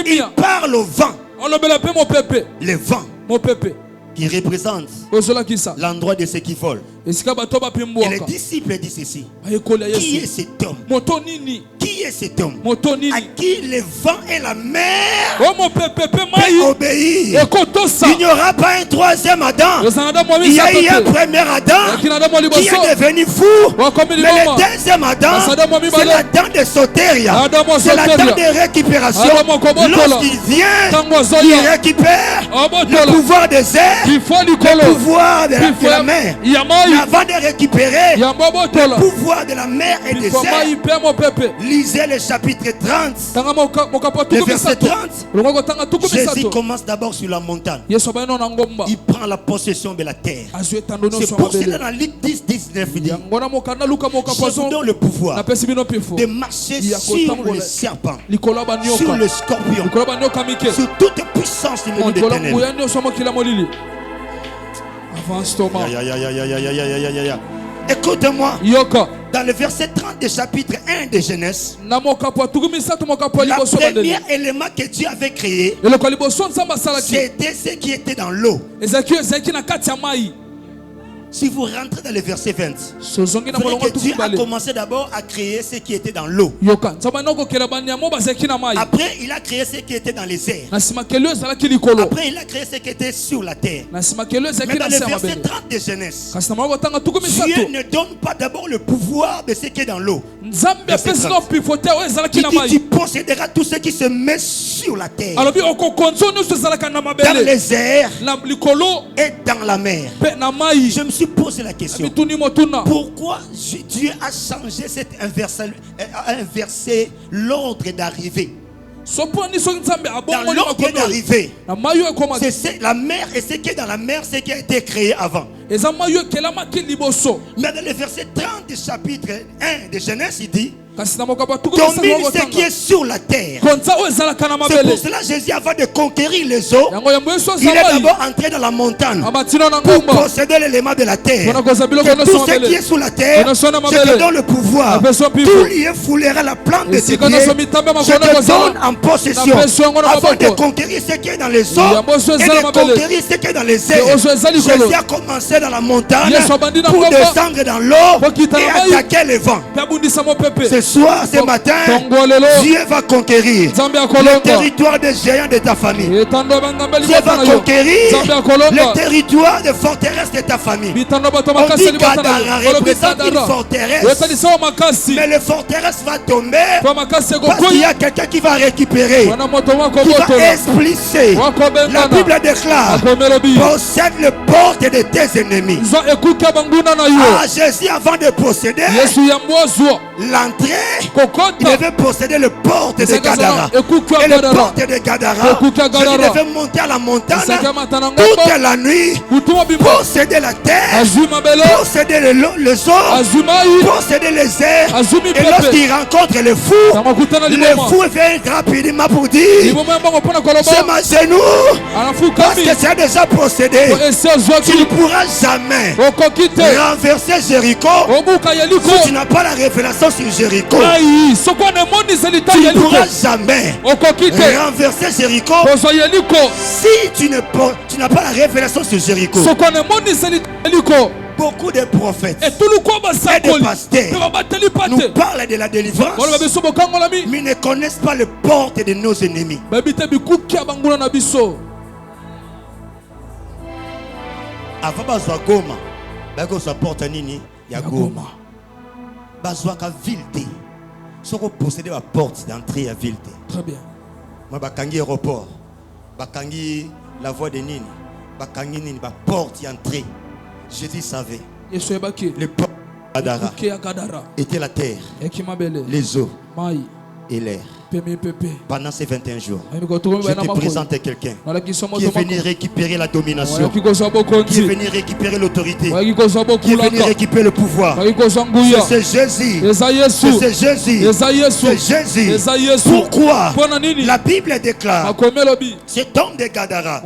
il parle au vent. Le vent qui représente l'endroit de ceux qui volent. Et les disciples disent ceci: qui est cet homme? Qui est cet homme à qui le vent et la mer peuvent obéir? Il n'y aura pas un troisième Adam. Il y a eu un premier Adam qui est devenu fou. Mais le deuxième Adam, c'est l'Adam de Soteria. C'est l'Adam de récupération. Lorsqu'il vient, il récupère le pouvoir des airs, le pouvoir de la mer. avant de récupérer le pouvoir de la mer et des airs, lisez le chapitre 30, le verset 30. Jésus commence d'abord sur la montagne. Il prend la possession de la terre. C'est pour cela dans Luc 10, 19, il dit: je vous donne le pouvoir de marcher sur le serpent, sur le scorpion, sur toute puissance du monde des ténèbres. Écoute-moi. Dans le verset 30 du chapitre 1 de Genèse, le premier élément que Dieu avait créé, c'était ce qui était dans l'eau. Si vous rentrez dans le verset 20, vous voyez que Dieu a commencé d'abord à créer ce qui était dans l'eau. Après, il a créé ce qui était dans les airs. Après, il a créé ce qui était sur la terre. Mais dans le verset 30 de Genèse, Dieu ne donne pas d'abord le pouvoir de ce qui est dans l'eau. Il dit: tu posséderas tout ce qui se met sur la terre, dans les airs et dans la mer. Je me suis posé la question: pourquoi Dieu a changé inversé l'ordre d'arrivée? Dans l'ordre d'arrivée, c'est la mer et ce qui est dans la mer, ce qui a été créé avant. Mais dans le verset 30 du chapitre 1 de Genèse, il dit: domine ce qui est sur la terre. C'est pour cela que Jésus, avant de conquérir les eaux, il est d'abord entré dans la montagne pour posséder l'élément de la terre. Que tout ce qui est sous la terre, je te donne le pouvoir. Tout lié foulera la plante de tes pieds. Je te donne en possession avant de conquérir ce qui est dans les eaux et de conquérir ce qui est dans les airs. Jésus a commencé dans la montagne pour descendre dans l'eau et attaquer les vents. Ce soir, ce matin, Dieu va conquérir le territoire des géants de ta famille. Dieu va conquérir le territoire des forteresses de ta famille. On dit Gadara représente une forteresse, mais la forteresse va tomber parce qu'il y a quelqu'un qui va récupérer, qui va expulser. La Bible déclare: possède le porte de tes ennemis. Ah, Jésus, avant de posséder l'entrée, il devait posséder le porte de Gadara. Et le porte de Gadara, Jésus devait monter à la montagne toute la nuit, posséder la terre, posséder les eaux, posséder les airs. Et lorsqu'il rencontre les fous viennent rapidement pour dire: c'est ma genou, parce que c'est déjà possédé. Tu ne pourras jamais renverser Jéricho si tu n'as pas la révélation sur Jéricho. Tu ne pourras jamais renverser Jéricho si tu n'as pas la révélation sur Jéricho. Beaucoup de prophètes et de pasteurs nous parlent de la délivrance, mais ne connaissent pas le porte de nos ennemis. Avant bazwa Goma, bazwa porte nini ya Goma. Bazwa ka ville. Soko posséder la porte d'entrée à ville.
Très bien.
Moi bakangi aéroport, bakangi la voie de Nini, bakangi nini ba porte d'entrée. Jésus savait. Le porte Gadara était la terre, les eaux et l'air. Pendant ces 21 jours, je te présente quelqu'un qui est venu récupérer la domination, qui est venu récupérer l'autorité, qui est venu récupérer le pouvoir. C'est Jésus. C'est Jésus. C'est Jésus. Pourquoi la Bible déclare: cet homme de Gadara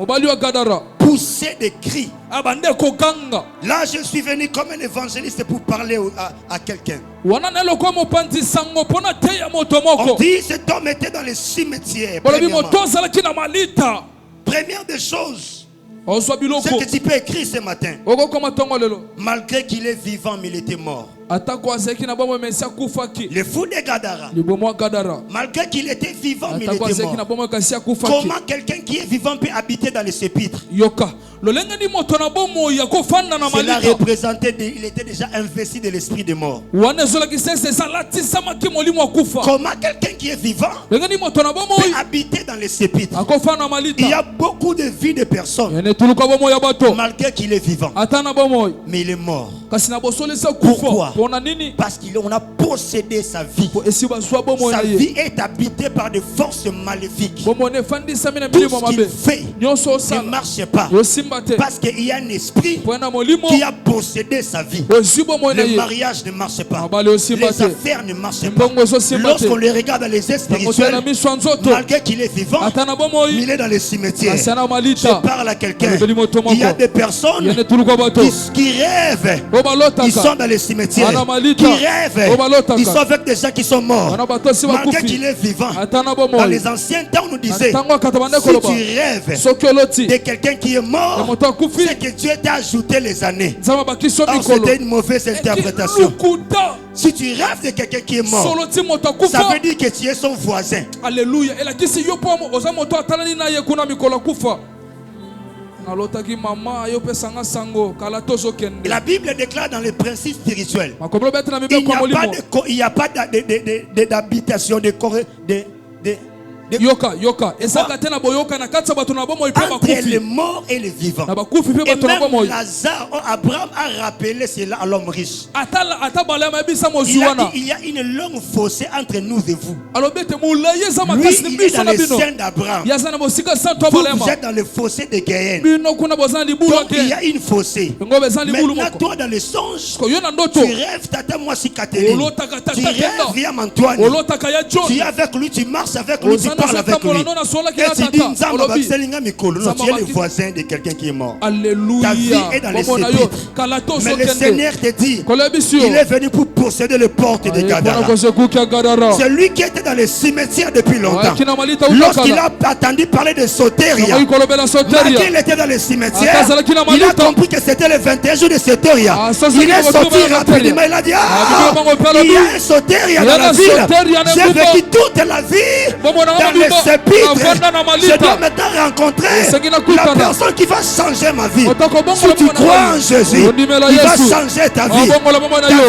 poussait des cris. Là, je suis venu comme un évangéliste pour parler à quelqu'un. On dit cet homme était dans les cimetières. Première des choses, ce que tu peux écrire ce matin, malgré qu'il est vivant, mais il était mort. Le fou de Gadara, malgré qu'il était vivant, mais il était mort. Comment quelqu'un qui est vivant peut habiter dans les sépulcres? Cela représentait, il était déjà investi de l'esprit de mort. Comment quelqu'un qui est vivant peut habiter dans les sépulcres? Il y a beaucoup de vies de personnes, malgré qu'il est vivant, mais il est mort. Pourquoi? Parce qu'on a possédé sa vie. Sa vie est habitée par des forces maléfiques. Tout ce qu'il fait ne marche pas, parce qu'il y a un esprit qui a possédé sa vie. Le mariage ne marche pas, les affaires ne marchent pas. Lorsqu'on le regarde dans les spirituels, malgré qu'il est vivant, il est dans les cimetières. Je parle à quelqu'un. Il y a des personnes qui rêvent, ils sont dans les cimetières, qui rêvent, ils sont avec des gens qui sont morts, malgré qu'il est vivant. Dans les anciens temps, on nous disait, si tu rêves de quelqu'un qui est mort, c'est que Dieu t'a ajouté les années. Or, c'était une mauvaise interprétation. Si tu rêves de quelqu'un qui est mort, ça veut dire que tu es son voisin.
Alléluia.
La Bible déclare dans les principes spirituels, il n'y a pas d'habitation, entre les morts et les vivants. Et même Lazare, Abraham a rappelé cela à l'homme riche. Il y a une longue fossé entre nous et vous. Lui, il est dans les seins d'Abraham. Vous êtes dans le fossé de Gaël. Donc il y a une fossé. Maintenant, toi dans les songes, tu rêves Tata Moissi Catherine. Tu rêves Viam Antoine. Tu es avec lui, tu marches avec lui, tu parle avec lui. Et tu dis, non, tu es le voisin de quelqu'un qui est mort.
Alléluia.
Ta vie est dans les sépulcres. Mais le Seigneur te dit, il est venu pour posséder les portes de Gadara. C'est lui qui était dans les cimetières depuis longtemps. Lorsqu'il a entendu parler de Soteria, malgré qu'il était dans les cimetières, il a compris que c'était le 21 jours de Soteria. Il est sorti rapidement. Il a dit, il y a un Soteria dans la ville. J'ai vécu toute la vie dans les sépulcres. Je dois maintenant rencontrer la personne qui va changer ma vie. Si tu crois en Jésus, il va changer ta vie. Ta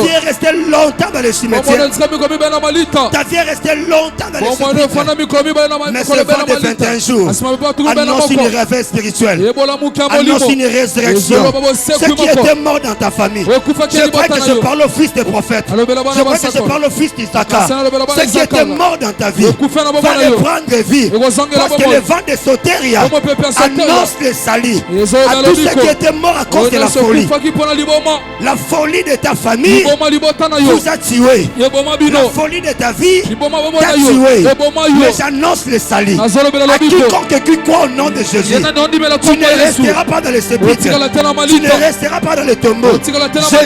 vie est restée longtemps dans les cimetières. Ta vie est restée longtemps dans les sépulcres. Mais ce vent de 21 jours annonce une réveil spirituelle, annonce une résurrection. Ceux qui étaient morts dans ta famille, je crois que je parle au fils des prophètes, je crois que je parle au fils d'Isaac. Ceux qui étaient morts dans ta vie, va les prendre vie, parce que le vent de Soteria annonce le salut à tous ceux qui étaient morts à cause de la folie. La folie de ta famille vous a tué. La folie de ta vie t'a tué. Mais j'annonce le salut à quiconque qui croit au nom de Jésus. Tu ne resteras pas dans les sépulcres, tu ne resteras pas dans les tombeaux. Je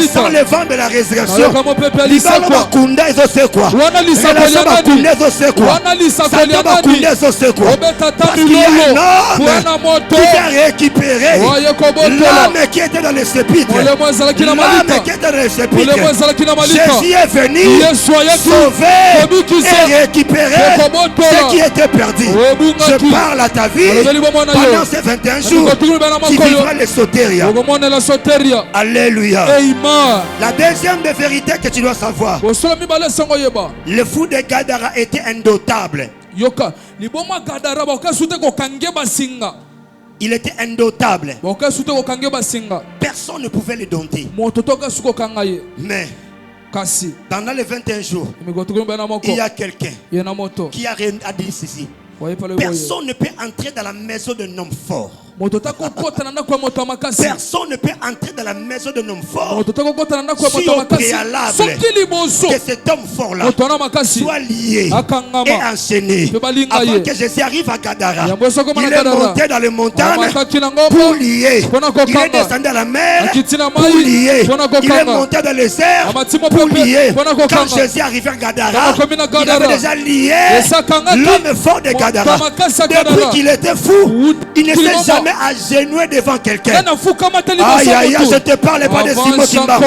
sens le vent de la résurrection. Parce qu'il y a un homme qui va récupérer l'homme qui était dans les sépulcres. L'homme qui était dans les sépulcres. Jésus est venu sauver et récupérer ce qui était perdu. Je parle à ta vie pendant ces 21 jours. Tu vivras les Soteria. Alléluia. La deuxième des vérités que tu dois savoir, le fou de Gadara était indotable. Il était indotable. Personne ne pouvait le dompter. Mais pendant les 21 jours, il y a quelqu'un qui a dit ceci: personne ne peut entrer dans la maison d'un homme fort. Personne ne peut entrer dans la maison d'un homme fort si au préalable que cet homme fort là soit lié et enchaîné. Avant que Jésus arrive à Gadara, il est monté dans les montagnes pour lier. Il est descendu à la mer pour lier. Il est monté dans les airs pour lier. Quand Jésus arrive à Gadara, il avait déjà lié l'homme fort de Gadara. Depuis qu'il était fou, il ne s'est jamais met à genoux devant quelqu'un. Aïe, aïe, je te parle pas de Simon Kimba.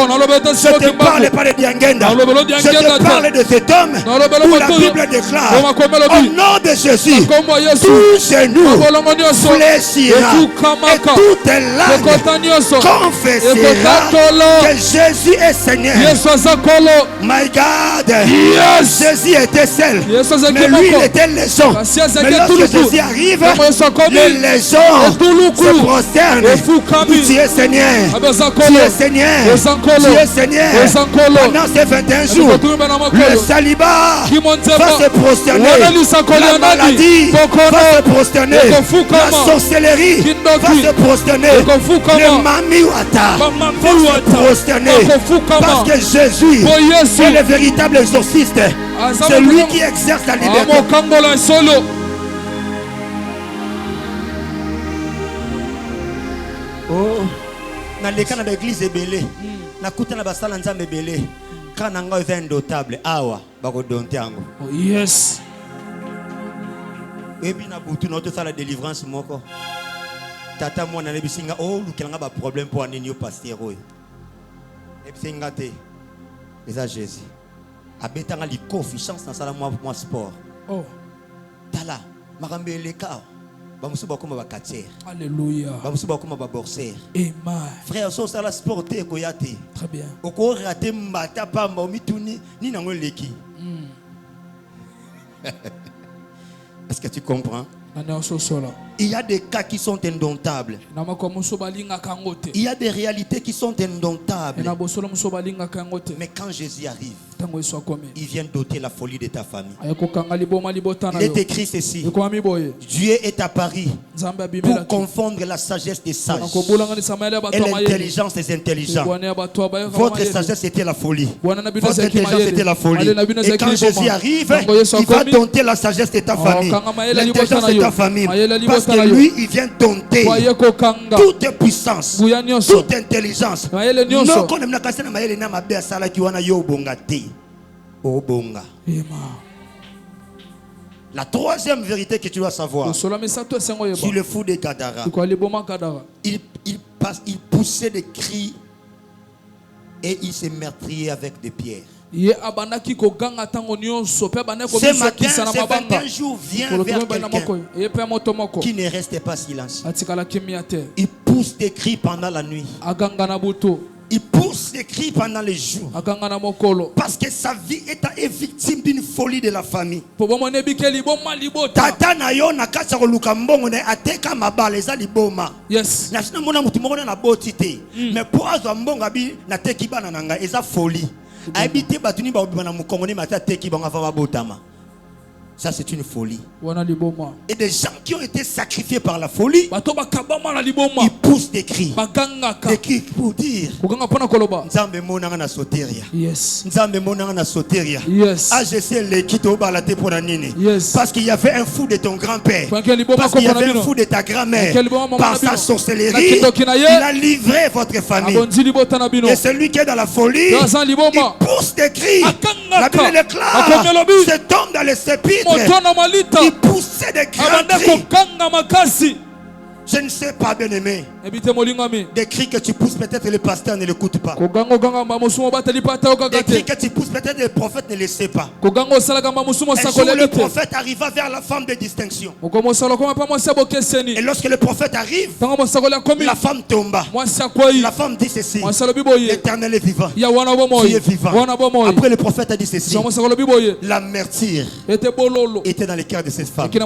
Je te parle pas de Diangenda. Je te parle de cet homme où la Bible déclare au nom de Jésus, tout genou fléchira et toute langue confessera que Jésus est Seigneur. My God, Jésus était seul, mais lui il était légion. Mais lorsque Jésus arrive, les légions se prosternent. Tu es Seigneur, tu es Seigneur, tu es Seigneur. Pendant ces 21 jours, le célibat va se prosterner, la maladie va se prosterner, la sorcellerie va se prosterner, le mamiwata va se prosterner, parce que Jésus est le véritable exorciste. C'est lui qui exerce la liberté. Oh, dans les cas de l'église est belé. Na kuta na basala nzambe belé. Quand nanga est indotable, awa bako dontiango.
Oh yes.
Et bien na butu notre sala délivrance moko. Tata mo na lebisinga oh lukelanga ba problème pour anini au pasteur oyo. Et singa te. Eza Jésus. Abetanga likofi chance na sala moi sport.
Oh.
Tala makambe leka.
Alléluia.
Amen. Frère, so ça la sporté koyate.
Très bien.
Oko raté mbata pamba omituni ni nango leki. Est-ce que tu comprends? Il y a des cas qui sont indomptables. Il y a des réalités qui sont indomptables. Mais quand Jésus arrive, il vient doter la folie de ta famille. Il est écrit ceci: Dieu est apparu pour confondre la sagesse des sages et l'intelligence des intelligents. Votre sagesse était la folie. Votre intelligence était la folie. Et quand Jésus arrive, il va dompter la sagesse de ta famille, l'intelligence de ta famille. Parce que lui, il vient dompter toute puissance, toute intelligence. La troisième vérité que tu dois savoir, sur le fou de Gadara, il poussait des cris et il s'est meurtrier avec des pierres. Ce matin, ces 21 jours, viens vers quelqu'un qui ne reste pas silencieux. Il pousse des cris pendant la nuit. Il pousse des cris pendant les jours. Parce que sa vie est victime d'une folie de la famille. Tata na yo na kasa koluka mbongo na ateka mabale za liboma.
Yes.
Na sina mona mutu moko na botite. Mais pour azwa mbongo abi na teki bana nanga eza folie. Habiter batuni ba obima na mukongo ne mata teki bango fa botama. Ça c'est une folie. Et des gens qui ont été sacrifiés par la folie, ils poussent des cris. Des cris pour dire Nzambe monanga na soteria.
Yes.
Nzambe monanga na soteria.
Yes.
Ah, je sais les kito balate pour la nini. Yes. Parce qu'il y avait un fou de ton grand-père. Parce qu'il y avait un fou de ta grand-mère. Par sa sorcellerie, il a livré votre famille. Et celui qui est dans la folie, il pousse des cris. La Bible déclare, cet homme dans les sépulcres, il poussait des grands cris. Je ne sais pas, bien aimé. Des cris que tu pousses, peut-être le pasteur ne l'écoute pas. Des cris que tu pousses, peut-être le prophète ne le sait pas. Un jour, le prophète arriva vers la femme de distinction. Et lorsque le prophète arrive, la femme tomba. La femme dit ceci: l'Éternel est vivant. Tu es vivant. Après, le prophète a dit ceci: l'amertume était dans le cœur de cette femme, mais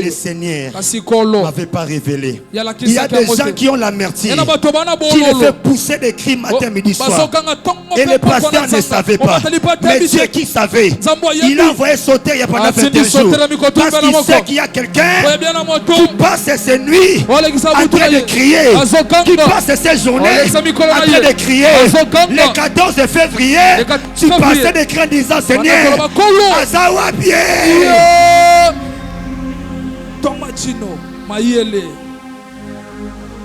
le Seigneur n'avait pas révélé. Il y a des gens qui ont l'amertume, qui les fait pousser des cris matin, midi, soir. Et le pasteur ne savait pas. Mais Dieu qui savait, il a envoyé sauter il y a pendant 21 jours. Parce qu'il sait qu'il y a quelqu'un qui passe ses nuits en train de crier, qui passe ses journées en train de crier. Le 14 février, tu passais des cris en disant: Seigneur, Azawa bien.
Tomatino, Mayele.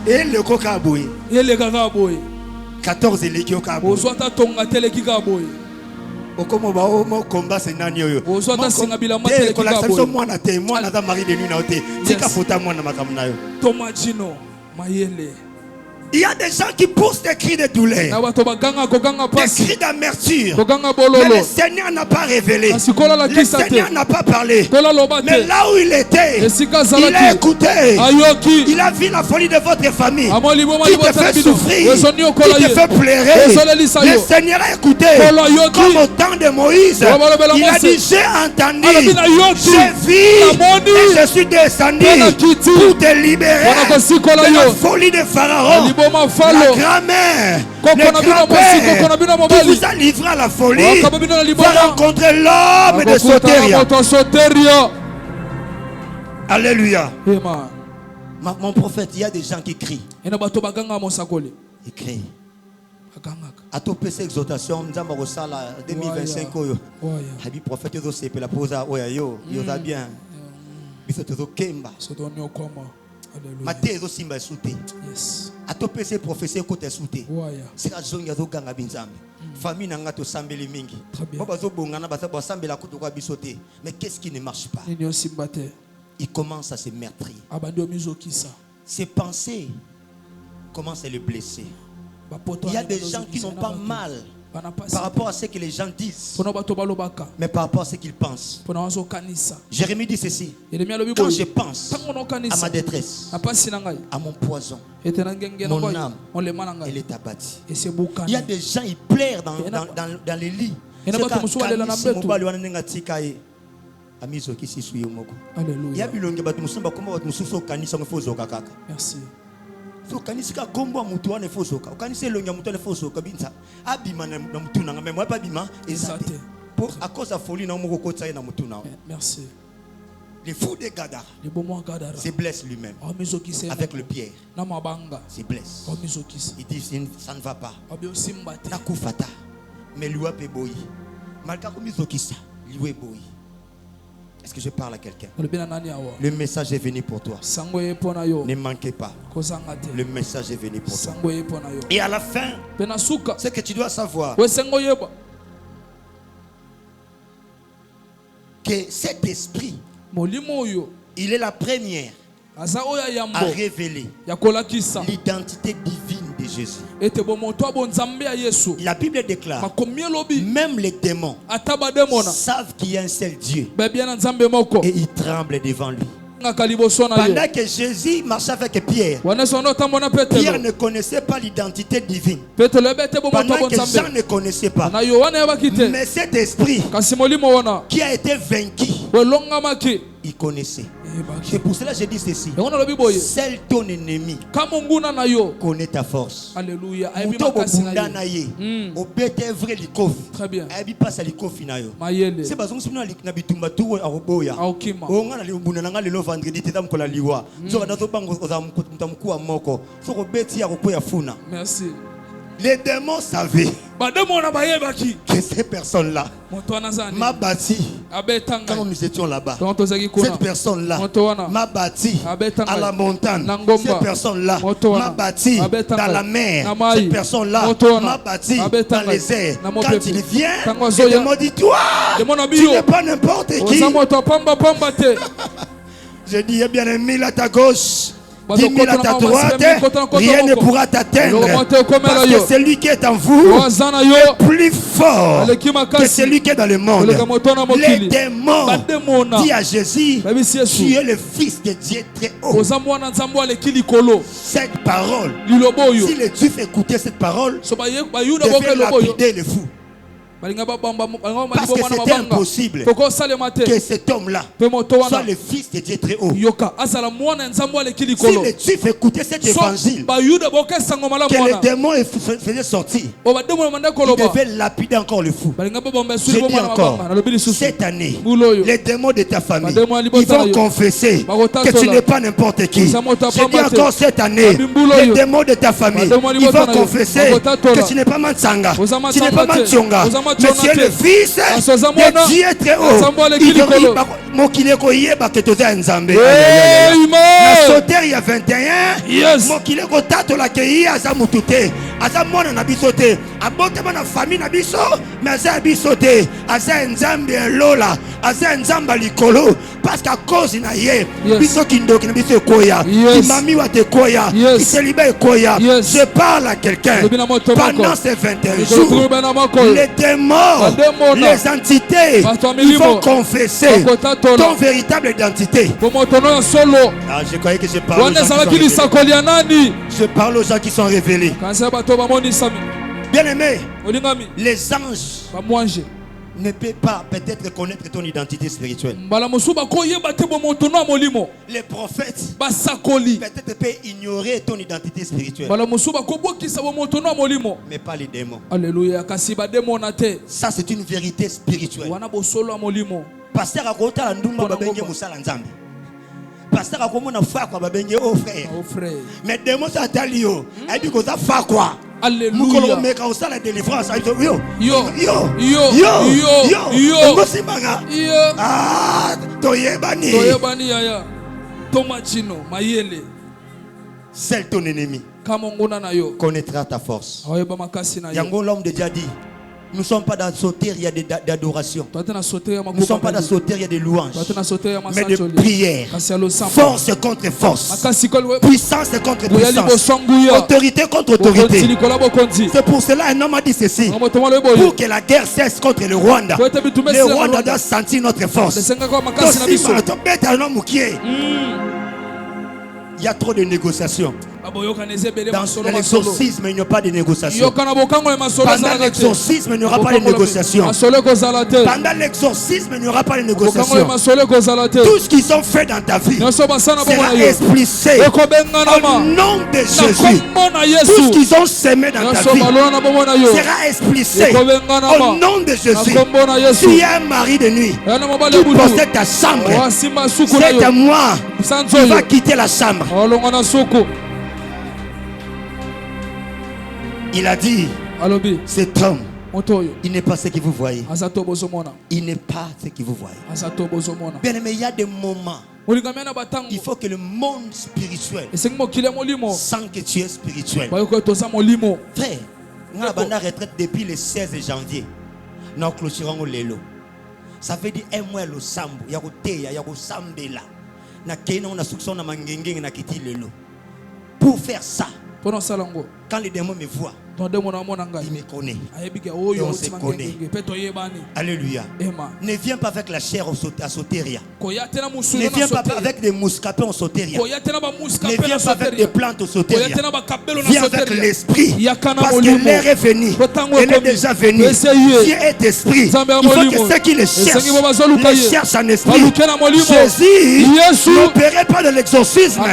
Et le cocaboui.
Et le gaboui.
14 élégions caboui. Okomo ba omo combat c'est nani oyo.
Ozota singa bila matele
kika boy. Mwana te, mwana za mari de nuit na ote. Tika fota mwana makamu na yo.
Tomachino mayele.
Il y a des gens qui poussent des cris de douleur, des cris d'amertume. Mais le Seigneur n'a pas révélé. Le Seigneur n'a pas parlé. Mais là où il était, il a écouté. Il a vu la folie de votre famille qui te fait souffrir, qui te fait pleurer. Le Seigneur a écouté. Comme au temps de Moïse, il a dit, j'ai entendu, j'ai vu et je suis descendu pour te libérer de la folie de Pharaon. La grand-mère, le grand-père qui vous a livré à la folie va rencontrer l'homme de Soteria. Alléluia. Mon prophète, il y a des gens qui crient. Ils crient. À tout PC exhortation, nous avons 2025. Le prophète, il a posé il bien. Maté zo simba souté. Yes. Atope se professeur côté souté. C'est la zone ya zo ganga binzambe. Famille nanga to sambeli mingi. Baba zo bongana ba sambela kuto kwa bisoté. Mais qu'est-ce qui ne marche pas? Il commence à se meurtrir. Ses pensées commencent à le blesser. Il y a des gens qui n'ont pas mal par rapport à ce que les gens disent, mais par rapport à ce qu'ils pensent. Jérémie dit ceci: quand je pense à ma détresse, à mon poison, mon âme, elle est abattue. Il y a des gens, ils pleurent dans les lits.
Merci.
So kanisika kombo mutu wane fosoka okanise longa mutu wane fosoka binza abima na mutu na mais moi pas bima ezate pour à cause de folie na moko kotsa na mutu na.
Merci.
Le fou de Gadara se blesse lui-même avec le pierre. Se blesse. Il dit ça ne va pas. Nakufata mais lui a boyi malgré komizokisa lui boyi. Est-ce que je parle à quelqu'un? Le message est venu pour toi. Ne manquez pas. Le message est venu pour toi. Et à la fin, ce que tu dois savoir, que cet esprit, il est la première à révéler l'identité divine de Jésus. La Bible déclare, même les démons savent qu'il y a un seul Dieu et ils tremblent devant lui. Pendant que Jésus marchait avec Pierre, Pierre ne connaissait pas l'identité divine. Pendant que Jean ne connaissait pas. Mais cet esprit qui a été vaincu, il connaissait. C'est pour cela que je dis ceci: seul ton ennemi connaît ta force.
Alléluia.
Très bien. C'est parce que nous
merci.
Les démons savaient que ces personnes-là m'a bâti quand nous étions là-bas. Cette personne-là m'a bâti à la montagne. Cette personne-là m'a bâti dans la mer. Cette personne-là m'a bâti dans les airs. Quand il vient, le démon dit: toi, tu n'es pas n'importe qui. Je dis: eh bien, 1000 à ta gauche, 10 000 à ta droite, rien ne pourra t'atteindre, parce que celui qui est en vous est plus fort que celui qui est dans le monde. Les démons disent à Jésus: tu es le fils de Dieu très haut. Cette parole, si les Juifs écoutaient cette parole, devaient lapider les fous. Parce que c'était impossible que cet homme-là soit le fils de Dieu très haut. Si les Juifs écoutaient cet évangile que les démons faisaient sortir, ils devaient lapider encore le fou. Je dis encore, cette année, les démons de ta famille, ils vont confesser que tu n'es pas n'importe qui. Je dis encore, cette année, les démons de ta famille, ils vont confesser que tu n'es pas Mansanga, tu n'es pas Manchonga, mais tu es le fils de Dieu très haut. Mokileko yeba que tu es Nzambe. Na Soteria 21, Mokileko tato la kei azamutute. aza mwana na biso te, abotama na famille na biso, mais aza biso te, aza nzambe elola, aza nzamba likolo, parce qu'à cause na ye, biso kindoki na biso koya, kimami wa te koya, kiselibe koya. Je parle à quelqu'un pendant ces 21 jours. Les démons, les entités, ils vont confesser ton véritable identité. Ah, je croyais que je parle aux gens qui sont révélés. Je parle aux gens qui sont révélés. Bien aimé, les anges ne peut pas peut-être connaître ton identité spirituelle. Les prophètes peut-être peuvent ignorer ton identité spirituelle, mais pas les démons.
Alléluia.
Ça c'est une vérité spirituelle. Pasteur akota ndumba babenge musala nzambe. Pasteur akomona fa kwa babenge au frère. Mais démons ça talio. Elle dit que ça fa quoi?
Alléluia.
Meka osala délivrance. Yo. Ah, toyebani yaya.
Tomachino mayele.
Seul ton ennemi connaîtra ta force. Yango l'homme de Dieu dit, nous ne sommes pas dans sauter, il y a d'adoration. Nous ne sommes pas dans sauter, il y a des louanges. Mais de prière. Force contre force. Puissance contre puissance. Autorité contre autorité. C'est pour cela un homme a dit ceci. Pour que la guerre cesse contre le Rwanda, le Rwanda doit sentir notre force. Il y a trop de négociations. Dans l'exorcisme, il n'y a pas de négociation. Pendant l'exorcisme, il n'y aura pas de négociation. Pendant l'exorcisme, il n'y aura pas de négociation. Tout ce qu'ils ont fait dans ta vie sera explicé au nom de Jésus. Tout ce qu'ils ont semé dans ta vie sera explicé au nom de Jésus. Si il y a un mari de nuit qui possède ta chambre, c'est à moi qui va quitter la chambre. Il a dit, cet homme, il n'est pas ce que vous voyez. Il n'est pas ce que vous voyez. Bien aimé, il y a des moments, il faut que le monde spirituel sent que tu es spirituel. Frère, on a la retraite depuis le 16 janvier. Nous clôturons le lelo. Ça veut dire un mois le sambo, il y a il y a sambela. Na kena on a soupçon na mangenge na kiti lelo. Pour faire ça, quand les démons me voient, il me connaît. Et on se connaît. Alléluia. Ne viens pas avec la chair à Soteria. Ne viens pas avec des mouscapés en Soteria. Ne viens pas avec des plantes au Soteria. Viens avec l'esprit. Parce que l'air est venu. Elle est déjà venue. Dieu est esprit. Il faut que ceux qui le cherchent en esprit. Jésus n'opérait pas de l'exorcisme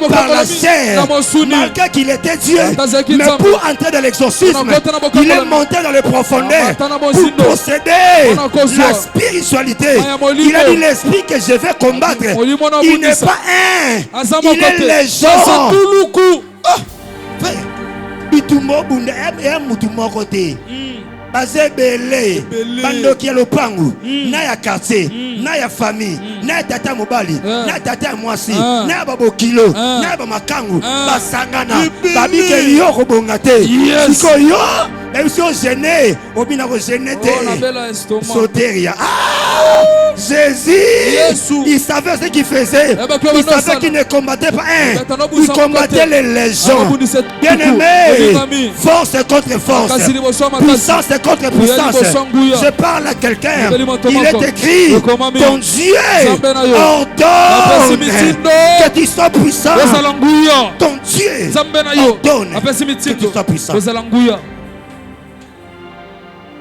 par la chair. Malgré qu'il était Dieu. Mais pour entrer dans l'exorcisme, il est monté dans les profondeurs pour posséder la spiritualité. Il a dit l'esprit que je vais combattre, il n'est pas un, il est légion. Bazebele bandoki ya lopangu na ya quartier na ya famille na tata mobali na tata mwasi na babokilo na bamakangu basangana babike yo kobonga te siko yo Ils gêné, obina ko gêné te. Soteria. Jésus, il savait ce qu'il faisait. Il savait qu'il ne combattait pas un, il combattait les légions. Bien aimé, force contre force, puissance contre puissance. Je parle à quelqu'un. Il est écrit, ton Dieu ordonne que tu sois puissant. Ton Dieu ordonne que tu sois puissant.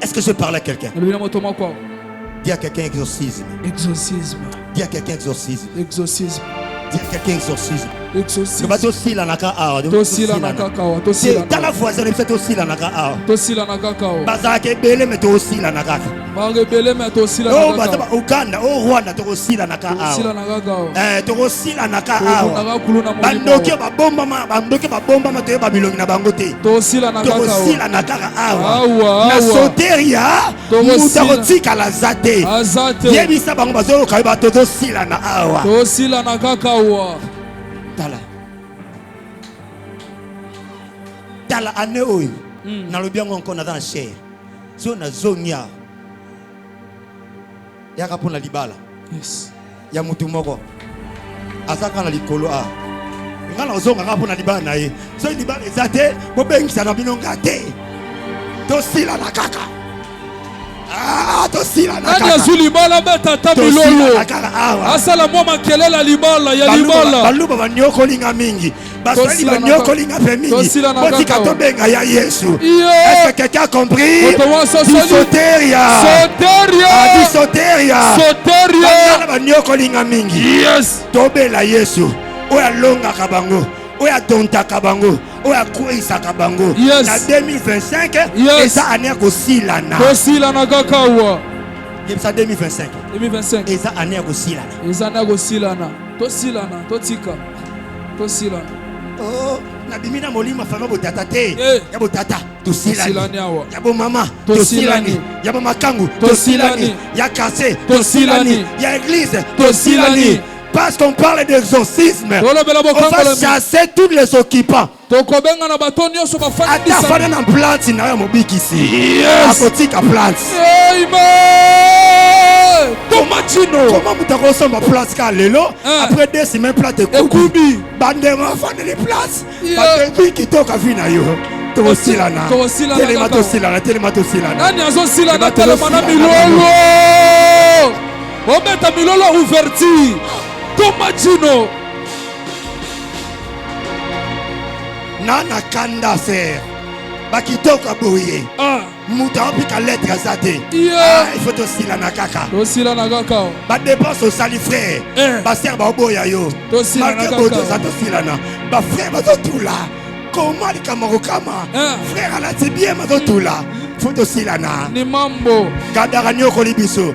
Est-ce que je parle à quelqu'un? Dis à quelqu'un exorcisme.
Exorcisme.
Dis à quelqu'un exorcisme.
Exorcisme.
Dis à quelqu'un exorcisme.
Exorcisme.
Tu aussi la naka a. Dans la voisine, tu aussi la naka a.
Tosi la naka kao.
Bazake bele mais tu aussi la naka.
Bazake bele mais tu aussi la naka.
Oh bazaba Uganda, oh Rwanda tu aussi la naka a.
Tosi la naka kao.
Tu aussi la naka a. Bandoki ba bomba ma, bandoki ba bomba ma te ba bilongi na bangote.
Tosi la naka kao.
Tosi la naka a. Na soteria, mutarotika la zate.
Azate.
Yebisa bango bazo kaiba tosi la na awa.
Tosi la naka kao.
Tala. tala ane oyo na lobi yango encore na dans chair so na zonia ya kapona libala
yes
ya mutu moko azaka na likolo a ngala ozonga kapona libala na ye so libala ezate bo bengisa na bino ngate to sila na kaka
nani azwi libala beta ata bilolo asala mwa makelela libala ya libala
baluba banyokolinga mingi basali banyokolinga pe mingi botika tobenga ya Yesu. Est-ce que quelqu'un a compris? Soteria banyokolinga mingi tobela Yesu oya longa kabango oya tonta kabango oya kuisa kabango na 2025 eza année kosilana
kaka wa
yebisa 2025 eza année kosilana
totika tosilana
oh na bimina molima fama botata te ya botata tosilani ya bo mama tosilani ya bo makangu tosilani ya kase tosilani ya église tosilani. Parce qu'on parle d'exorcisme, on va chasser tous les occupants. Atafana na plante na ya mobiki ici. Apotika plante. Comment vous t'avez ressemblé à plante car lelo après 2 semaines plante ekubi. Bandema fana les plantes. Bandema qui toka vina yo. Tosilana. Telema tosilana.
Nani azosilana telema na milolo. Obeta milolo ouverti. Tomachino
nana kanda ser bakitoka boye muta opika lettre zate il faut tosilana kaka ba dépense au sali frère ba ser ba boya yo marqué boto za tosilana ba frère ba totula comment les kamarokama frère ala tibie ma totula faut tosilana
ni mambo
gadaranyo kolibiso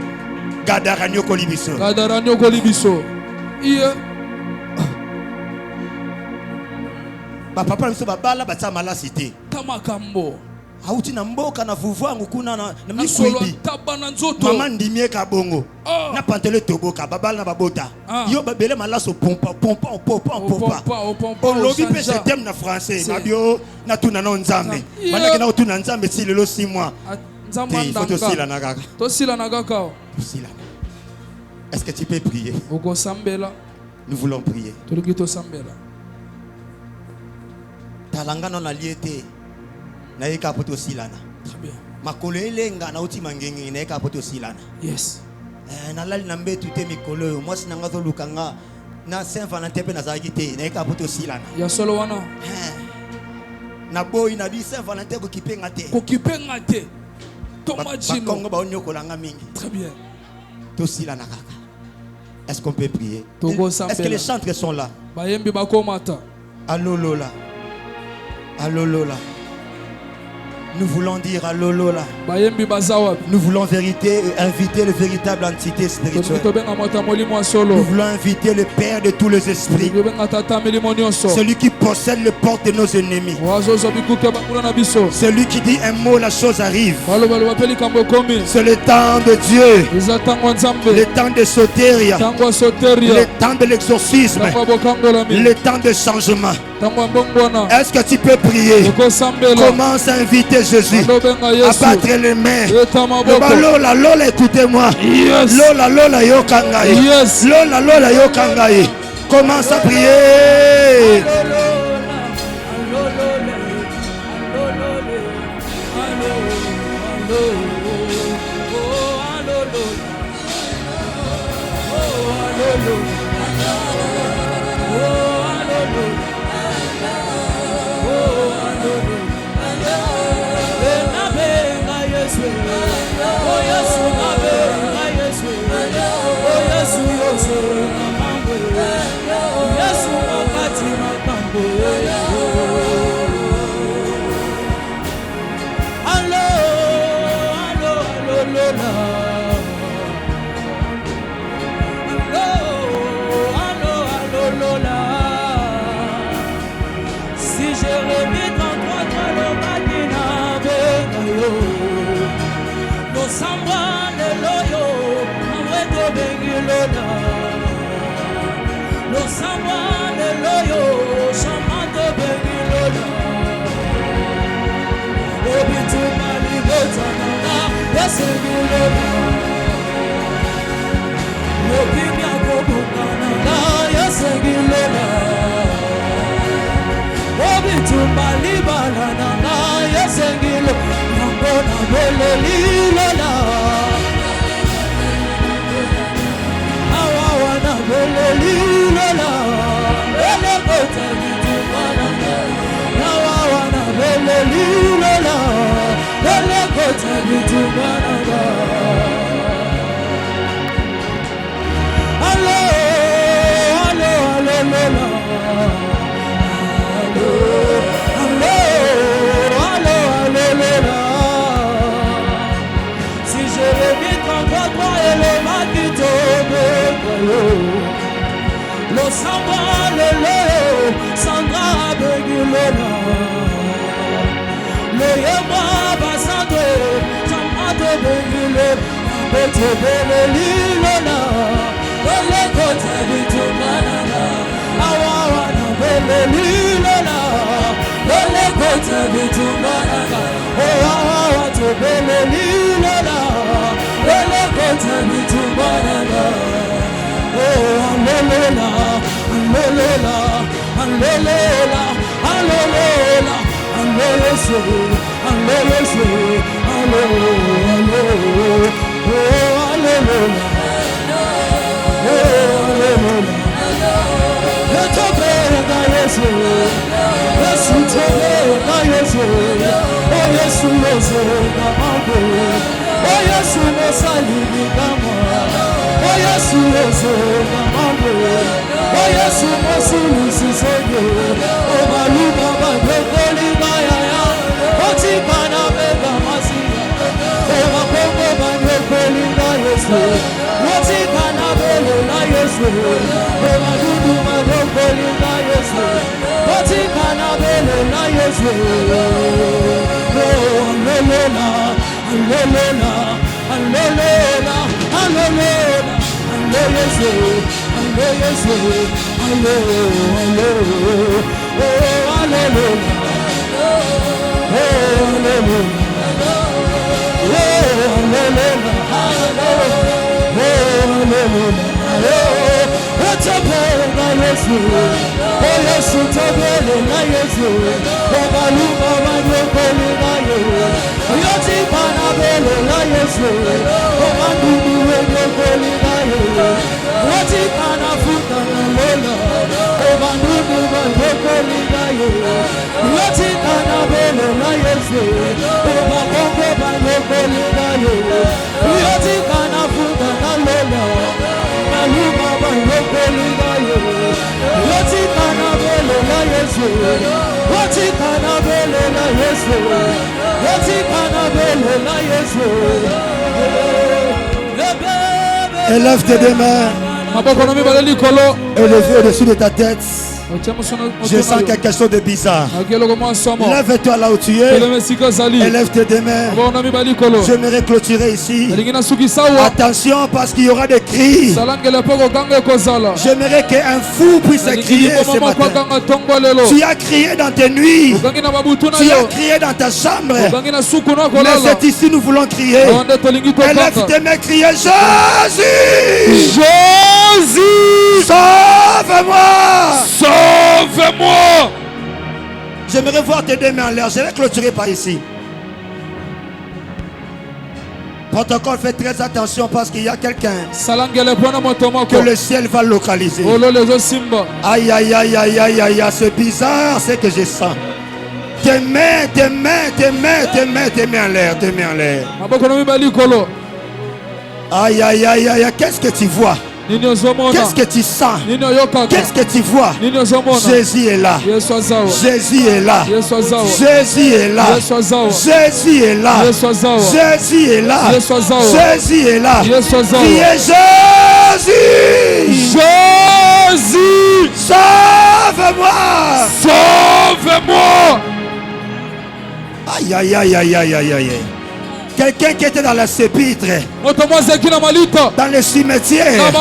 iya
papa biso babala batsa malasi te
tamakambo
auti na mboka na vuvangu kuna na
mikwidi tabana nzoto
mama ndimie ka bongo na pantele toboka babala na babota yo babele malaso pompa lobi pe je t'aime na français na bio na tuna na nzambe manaki na tuna nzambe si lelo 6 mois
nzambe
ndanga
tosila na kaka
Est-ce que tu peux prier? Nous voulons prier. Talangano na liete na eka poto silana.
Très bien.
Makolo elenga na uti mangengi na eka poto silana.
Yes.
Na lali na mbetu te mikolo moi sinanga zo lukanga na Saint Valentin pe na zaki te na eka poto silana.
Ya solo wana.
Na boy na bi Saint Valentin ko kipenga te.
Tomachino.
Kongo ba onyokolanga mingi.
Très bien.
To silana kaka. Est-ce qu'on peut prier? Est-ce que les chantres sont là? Allo Lola. Allo Lola. Nous voulons dire Allo Lola. Nous voulons inviter le véritable entité spirituelle. Nous voulons inviter le Père de tous les esprits. Celui qui possède les portes de nos ennemis. Celui qui dit un mot, la chose arrive. C'est le temps de Dieu. Le temps de Soteria. Le temps de l'exorcisme. Le temps de changement. Est-ce que tu peux prier? Commence à inviter Jésus à battre les mains. Lola, Lola, écoutez-moi. Lola, Lola, yo kangai. Lola, Lola, yo kangai. Commence à prier. Élève tes deux mains. Élève au-dessus de ta tête. Je sens quelque chose de bizarre. Lève-toi là où tu es. Élève tes deux mains. J'aimerais clôturer ici. Attention parce qu'il y aura des cris. J'aimerais qu'un fou puisse crier ce matin. Tu as crié dans tes nuits. Tu as crié dans ta chambre. Mais c'est ici nous voulons crier. Élève tes mains, criez Jésus.
Jésus,
sauve-moi.
Sauve-moi.
J'aimerais voir tes deux mains en l'air. Je vais clôturer par ici. Protocole, faites très attention parce qu'il y a quelqu'un que le ciel va localiser. Aïe, aïe, aïe, aïe, aïe, aïe, c'est bizarre ce que je sens. Tes mains, tes mains, tes mains, tes mains, tes mains en l'air, tes mains en l'air. Aïe, aïe, aïe, aïe, qu'est-ce que tu vois? Qu'est-ce que tu sens? Qu'est-ce que tu vois? Jésus est là. Jésus est là. Jésus est là. Jésus est là. Jésus est là. Jésus est là. Criez Jésus.
Jésus.
Sauve-moi.
Sauve-moi.
Aïe, aïe, aïe, aïe, aïe, aïe, aïe. Quelqu'un qui était dans la sépulcre, dans les cimetières,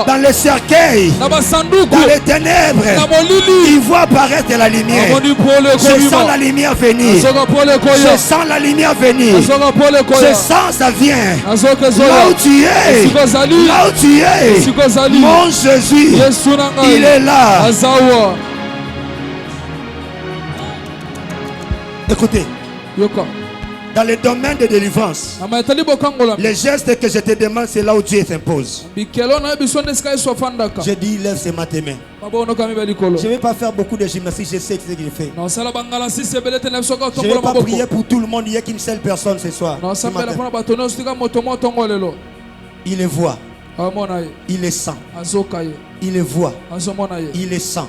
dans les cercueils, dans les ténèbres, il voit apparaître la lumière. Je sens la lumière venir. Je sens la lumière venir. Je sens ça vient. Là où tu es, là où tu es, mon Jésus, il est là. Écoutez. Dans le domaine de délivrance, les gestes que je te demande, c'est là où Dieu s'impose. Je dis, lève ces mains tes mains. Je ne vais pas faire beaucoup de gymnastique, je sais ce qu'il fait. Je ne vais pas prier pour tout le monde, il n'y a qu'une seule personne ce soir. Il les voit. Il les sent. Il les voit. Il les sent.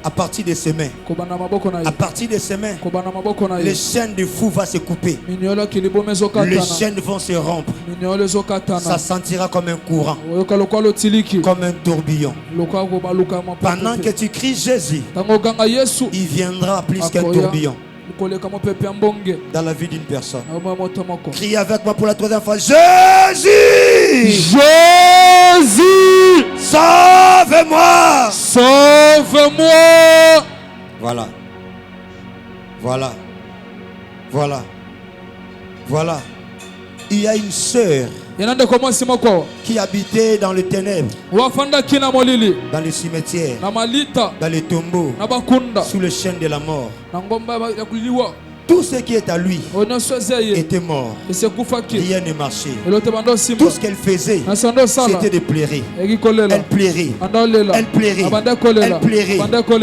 À partir de ses mains. À partir de ses mains. Les chaînes du fou vont se couper. Les chaînes vont se rompre. Ça sentira comme un courant. Comme un tourbillon. Pendant que tu cries Jésus, il viendra plus qu'un tourbillon dans la vie d'une personne. Crie avec moi pour la troisième fois. Jésus!
Jésus!
Sauve-moi!
Sauve-moi!
Voilà. Voilà. Voilà. Voilà. Il y a une sœur qui habitait dans les ténèbres, dans les cimetières, dans les tombeaux, sous le chêne de la mort. Tout ce qui est à lui était mort. Rien ne marchait. Tout ce qu'elle faisait, c'était de pleurer. Elle pleurait. Elle pleurait. Elle pleurait.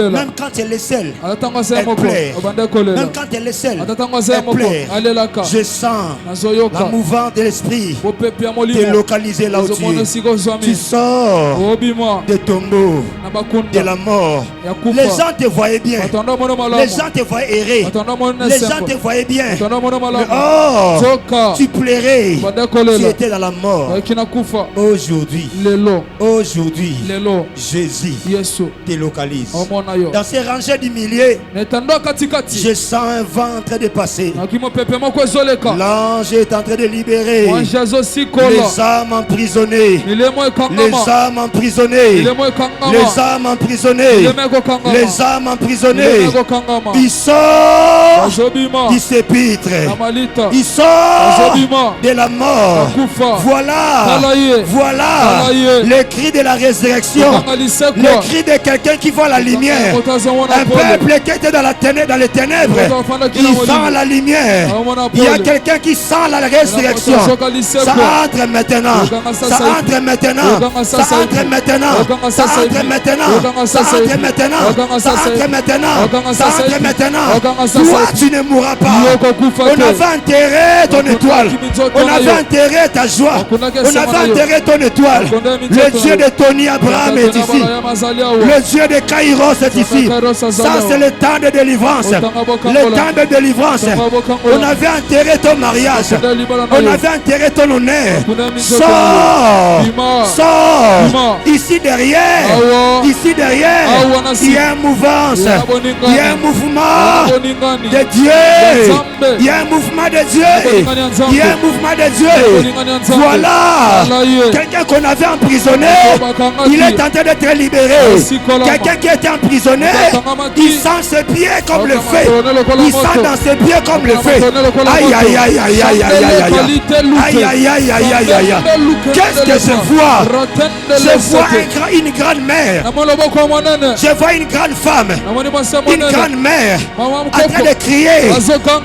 Même quand elle est seule, elle pleure. Même quand elle est seule, elle pleure. Je sens la mouvance de l'esprit te localiser là où tu es. Tu sors des tombeaux, de la mort. Les gens te voyaient bien. Les gens te voyaient errer. Les gens te voyaient bien. Mais oh, tu plairais. Tu étais dans la mort. Aujourd'hui, Jésus te localise. Dans ces rangées du milieu, je sens un vent en train de passer. L'ange est en train de libérer les âmes emprisonnées. Les âmes emprisonnées. Les âmes emprisonnées. Les âmes emprisonnées. Il sort du sépulcre. Il sort de la mort. Voilà le cri de la résurrection. Le cri de quelqu'un qui voit la lumière. Un peuple qui était dans la ténèbre, dans les ténèbres, il sent la lumière. Il y a quelqu'un qui sent la résurrection. Ça entre maintenant. Ça entre maintenant. Ça entre maintenant. Ça entre maintenant. Ça entre maintenant. Ça entre maintenant. Ça entre maintenant. Toi, tu ne mourras pas. On avait enterré ton étoile. On avait enterré ta joie. On avait enterré ton étoile. Le Dieu de Tony Abraham est ici. Le Dieu de Kairos est ici. Ça, c'est le temps de délivrance. Le temps de délivrance. On avait enterré ton mariage. On avait enterré ton honneur. Sors. Sors. Ici derrière. Ici derrière. Il y a un mouvement. Il y a un mouvement de Dieu. Il y a un mouvement de Dieu. Il y a un mouvement de Dieu. Voilà. Quelqu'un qu'on avait emprisonné, il est en train d'être libéré. Quelqu'un qui était emprisonné, il sent ses pieds comme le feu. Il sent dans ses pieds comme le feu. Aïe aïe aïe aïe aïe aïe aïe aïe. Aïe aïe aïe aïe aïe aïe. Qu'est-ce que je vois? Je vois une grande mère. Je vois une grande femme. Une grande mère en train de crier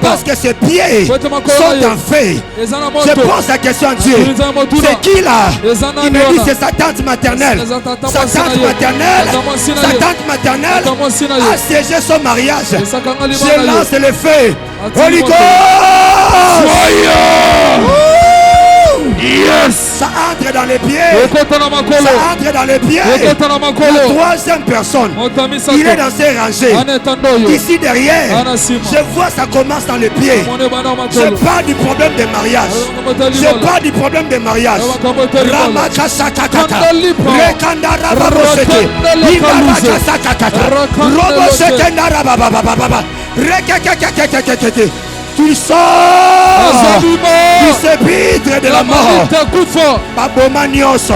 parce que ses pieds sont en feu. Je pose la question à Dieu. C'est qui là? Il me dit c'est sa tante maternelle. Sa tante maternelle. Sa tante maternelle a siégé son mariage. Je lance le feu. Holy Ghost! Yes! Ça entre dans les pieds. Ça entre dans les pieds. La troisième personne, il est dans ses rangées. Ici derrière, je vois ça commence dans les pieds. Je parle du problème de mariage. Je parle du problème de mariage. Ramakasakakaka. Rekandarababoseke. Ibarakasakakaka. Robosekendarabababababa. Rekekekekekekeke. Tu sors sépulcre de la mort. Baboma nyonso,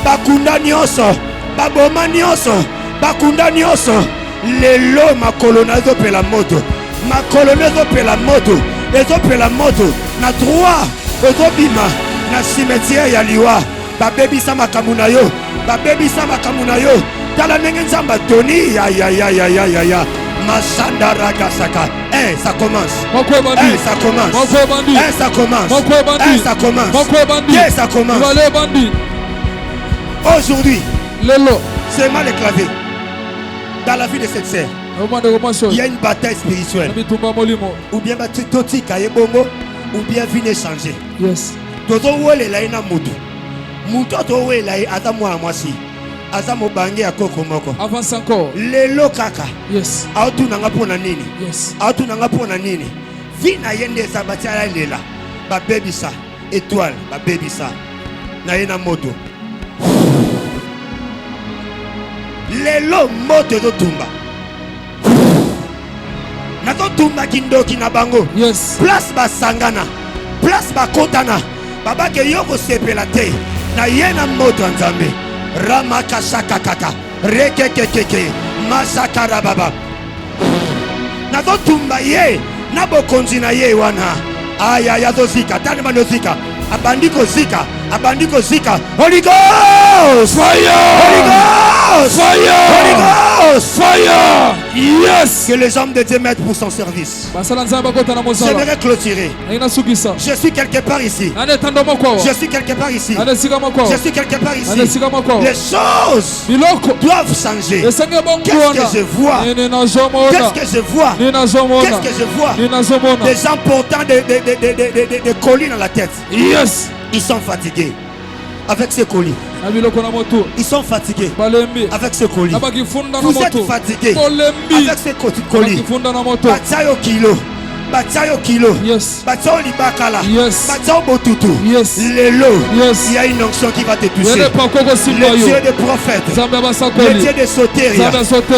bakunda nyonso, baboma nyonso, bakunda nyonso. Lelo makolono ezopela moto, makolono ezopela moto, ezopela moto. Na droit ezobima na cimetière ya liwa. Babebisa makamuna yo, babebisa makamuna yo. Tala ndenge nzamba toni ya. Masanda Ragasaka. Ça commence. Ça commence. Ça commence. Ça commence. Ça commence. Aujourd'hui, c'est mal éclavé. Dans la vie de cette sœur, il y a une bataille spirituelle. Ou bien Totika et Bongo, ou bien vine changer.
Yes.
Toto wole la ina mutu. Mutu to wole la ata moi mwasi. Azamo bangi ya koko moko.
Avance encore.
Lelo kaka.
Yes.
Autu nanga pona nini?
Yes.
Autu nanga pona nini? Vina yende sa batia lela. Ba baby sa étoile, ba baby sa. Na yena moto. Lelo moto do tumba. Na to tumba kindoki na bango.
Yes.
Place ba sangana. Place ba kotana. Baba ke yoko sepela te. Na yena moto nzambe. Ramakashaka kaka rekekekeke masakara baba nazo tumba ye nabokonzi na ye wana aya yazo zika tani manozika abandiko zika Holy Ghost fire Holy Ghost fire Holy Ghost fire yes que les hommes de Dieu mettent pour son service. J'aimerais clôturer. Je suis quelque part ici. Je suis quelque part ici. Je suis quelque part ici. Les choses doivent changer. Qu'est-ce que je vois? Qu'est-ce que je vois? Qu'est-ce que je vois? Des gens portant des colis dans la tête.
Yes.
Ils sont fatigués avec ces colis. Ils sont fatigués avec ce colis. Vous êtes fatigués avec ces colis. Batsayo kilo.
Yes.
Batsayo libakala.
Yes.
Batsayo botutu.
Yes.
Lelo.
Yes.
Il y a une onction qui va te toucher. Le Dieu des prophètes. Le Dieu de Soteria.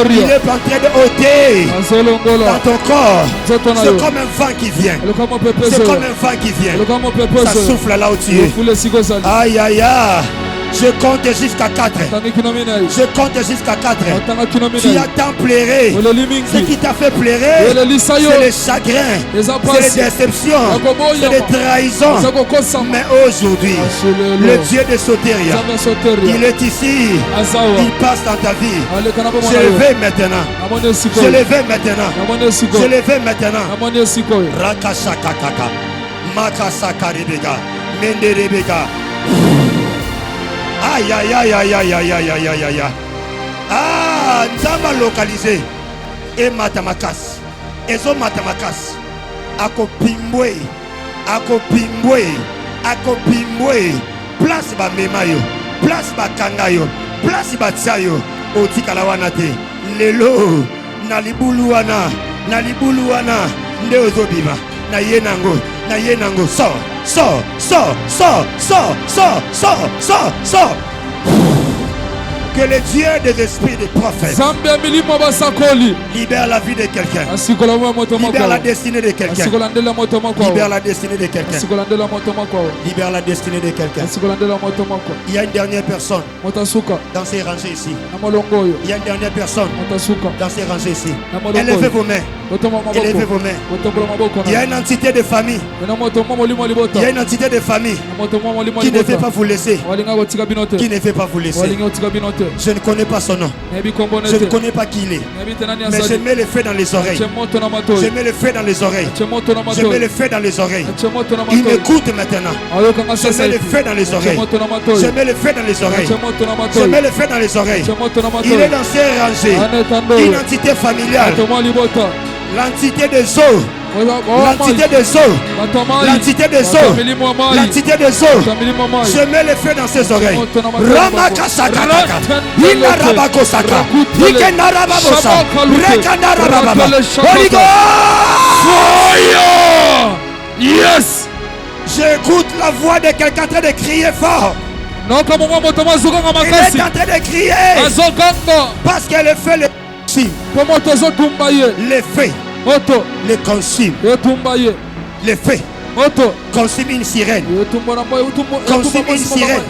Il est en train de ôter dans ton corps. C'est comme un vent qui vient. C'est comme un vent qui vient. Ça souffle là où tu es. Aïe aïe aïe. Je compte jusqu'à 4. Je compte jusqu'à 4. Tu as tant pleuré. Ce qui t'a fait pleurer, c'est les chagrins, c'est les déceptions, c'est les trahisons. Mais aujourd'hui, le Dieu de Soteria, il est ici. Il passe dans ta vie. Je le vais maintenant. Je le vais maintenant. Je le vais maintenant. Rakashakakaka. Makasaka Rebega. Mende Rebega. Aïe aïe aïe aïe aïe aïe aïe aïe aïe aïe. Ah, Nzamba localisé. Et matamakas. Ezo matamakas. Ako pimbwe. Place ba memayo. Place ba kangayo. Place ba tsayo. Oti kalawanate. Lelo. Nalibuluana. Nde ozobima. Na yenango. Sors. Que le Dieu des esprits des prophètes libère la vie de quelqu'un. Libère la destinée de quelqu'un. Libère la destinée de quelqu'un. Libère la destinée de quelqu'un. Il y a une dernière personne dans ces rangées ici. Il y a une dernière personne dans ces rangées ici. Élevez vos mains. Élevez vos mains. Il y a une entité de famille. Il y a une entité de famille qui ne veut pas vous laisser. Qui ne veut pas vous laisser. Je ne connais pas son nom. Je ne connais pas qui il est. Mais je mets le feu dans les oreilles. Je mets le feu dans les oreilles. Je mets le feu dans les oreilles. Il m'écoute maintenant. Je mets le feu dans les oreilles. Je mets le feu dans les oreilles. Je mets le feu dans les oreilles. Il est dans ces rangées. Une entité familiale. L'entité des eaux. L'entité des eaux. L'entité des eaux. L'entité des eaux. Je mets le feu dans ses oreilles. Ramakasakataka. Inarabakosaka. Ikenarababosa. Rekandarababa. Holy Ghost.
Fire. Yes.
J'écoute la voix de quelqu'un en train de crier fort. Il est en train de crier. Parce que le feu le consume. Le feu le consume. Le feu Consume une sirène. Consume une sirène.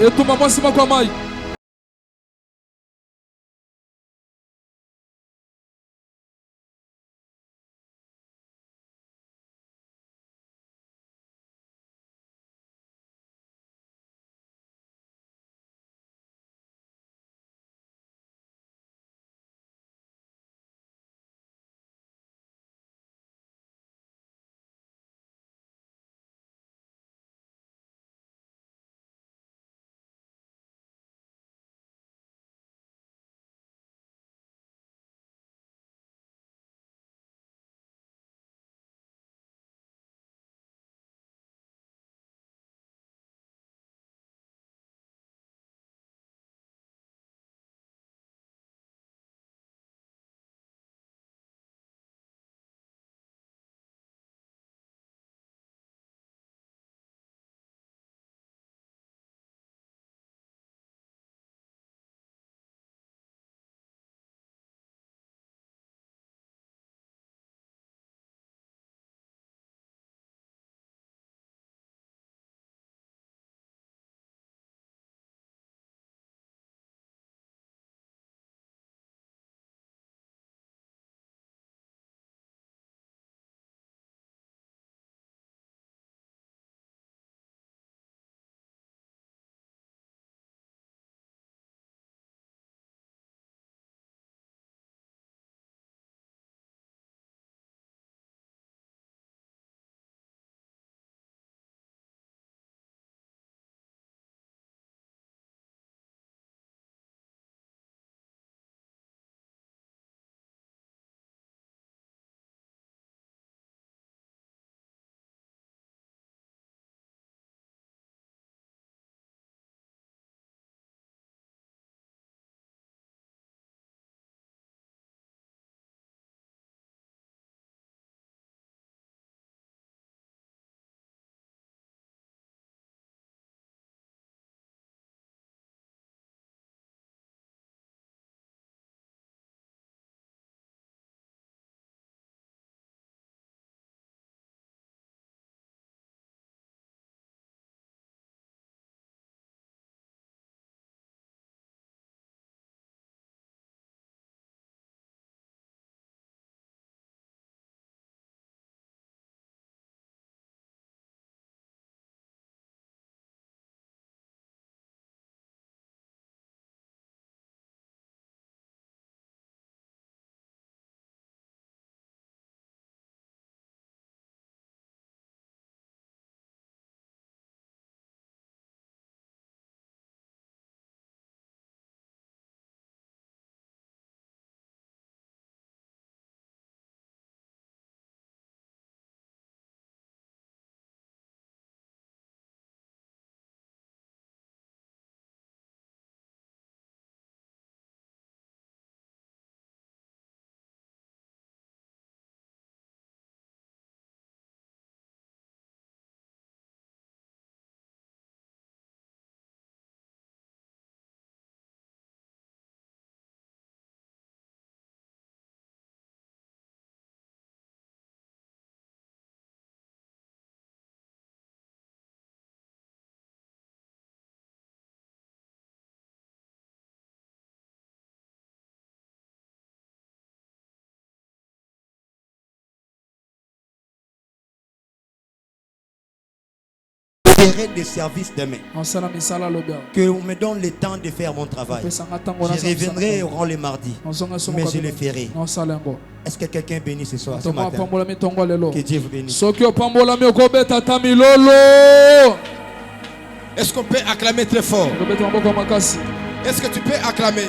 Des services demain. Que on me donne le temps de faire mon travail. Je reviendrai au rang le mardi, mais je le ferai. Est-ce que quelqu'un bénit ce soir, ce matin? Que Dieu vous bénisse.
Est-ce qu'on peut acclamer très fort? Est-ce que tu peux acclamer?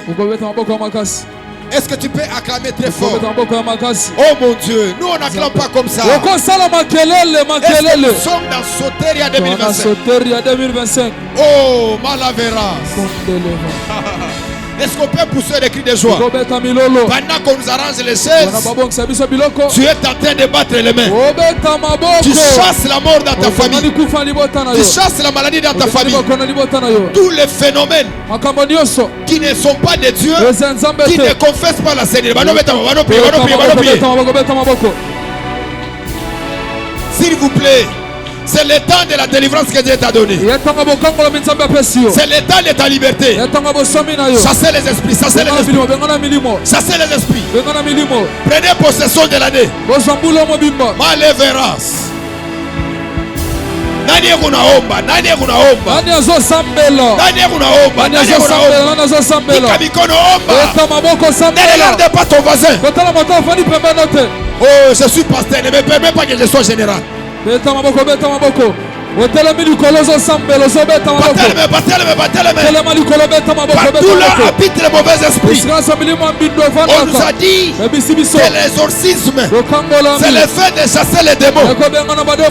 Est-ce que tu peux acclamer très fort? Oh mon Dieu, nous on n'acclame pas comme ça. Est-ce que nous sommes dans Soteria 2025? Oh, Malavera. Est-ce qu'on peut pousser des cris de joie? Pendant qu'on nous arrange les chaises, tu es en train de battre les mains. Tu chasses la mort dans ta famille. Tu chasses la maladie dans ta famille. Tous les phénomènes qui ne sont pas de Dieu, qui ne confessent pas la Seigneur. S'il vous plaît, C'est le temps de la délivrance que Dieu t'a donné. C'est le temps de ta liberté. Chassez les esprits. Chassez les esprits. Chassez les esprits. Prenez possession de l'année. Maleveras. Nani kunaomba? Nani kunaomba?
Nani azosambela?
Nani kunaomba? Nani kunaomba?
Nani azosambela?
Nika mikono omba.
Weka maboko sambela.
Ne regarde pas ton voisin.
Kotala moto fani pembeni te.
Oh, je suis pasteur, ne me permets pas que je sois général.
Beta maboko, beta maboko. Otela mili kolozo sambelo so beta maboko.
Bateleme.
Tela mali kolo beta maboko.
Partout là habite les mauvais esprits. On nous a dit que l'exorcisme, c'est le fait de chasser les démons.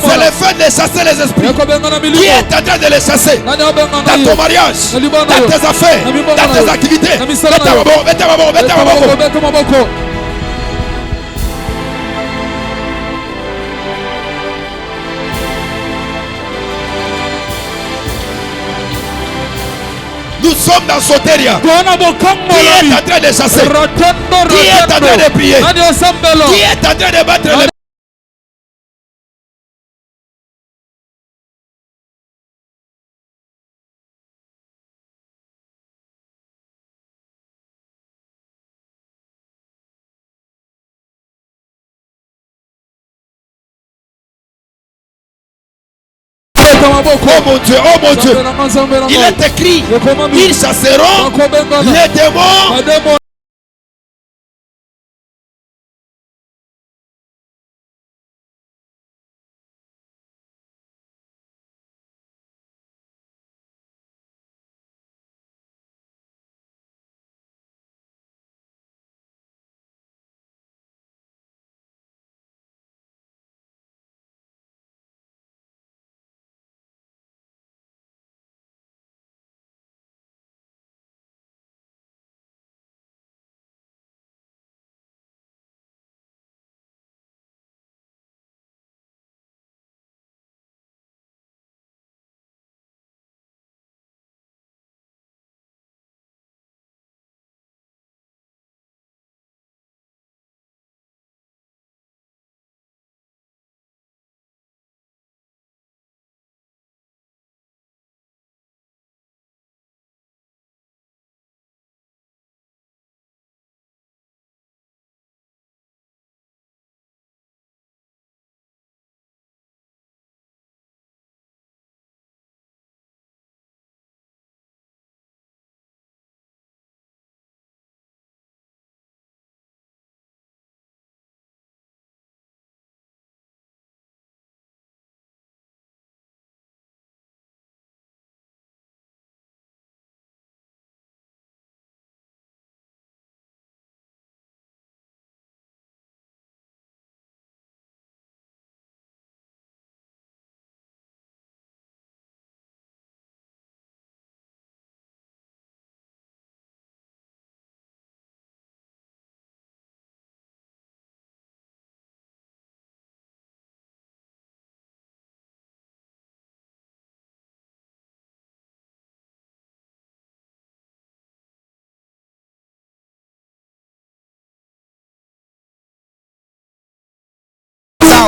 C'est le fait de chasser les esprits. Qui est en train de les chasser? Dans ton mariage, dans tes affaires, dans tes activités. Beta maboko. Nous sommes dans Soteria. Qui est en train de chasser? Qui est en train de prier? Qui est en train de battre les... Oh mon Dieu, il est écrit, ils chasseront les démons.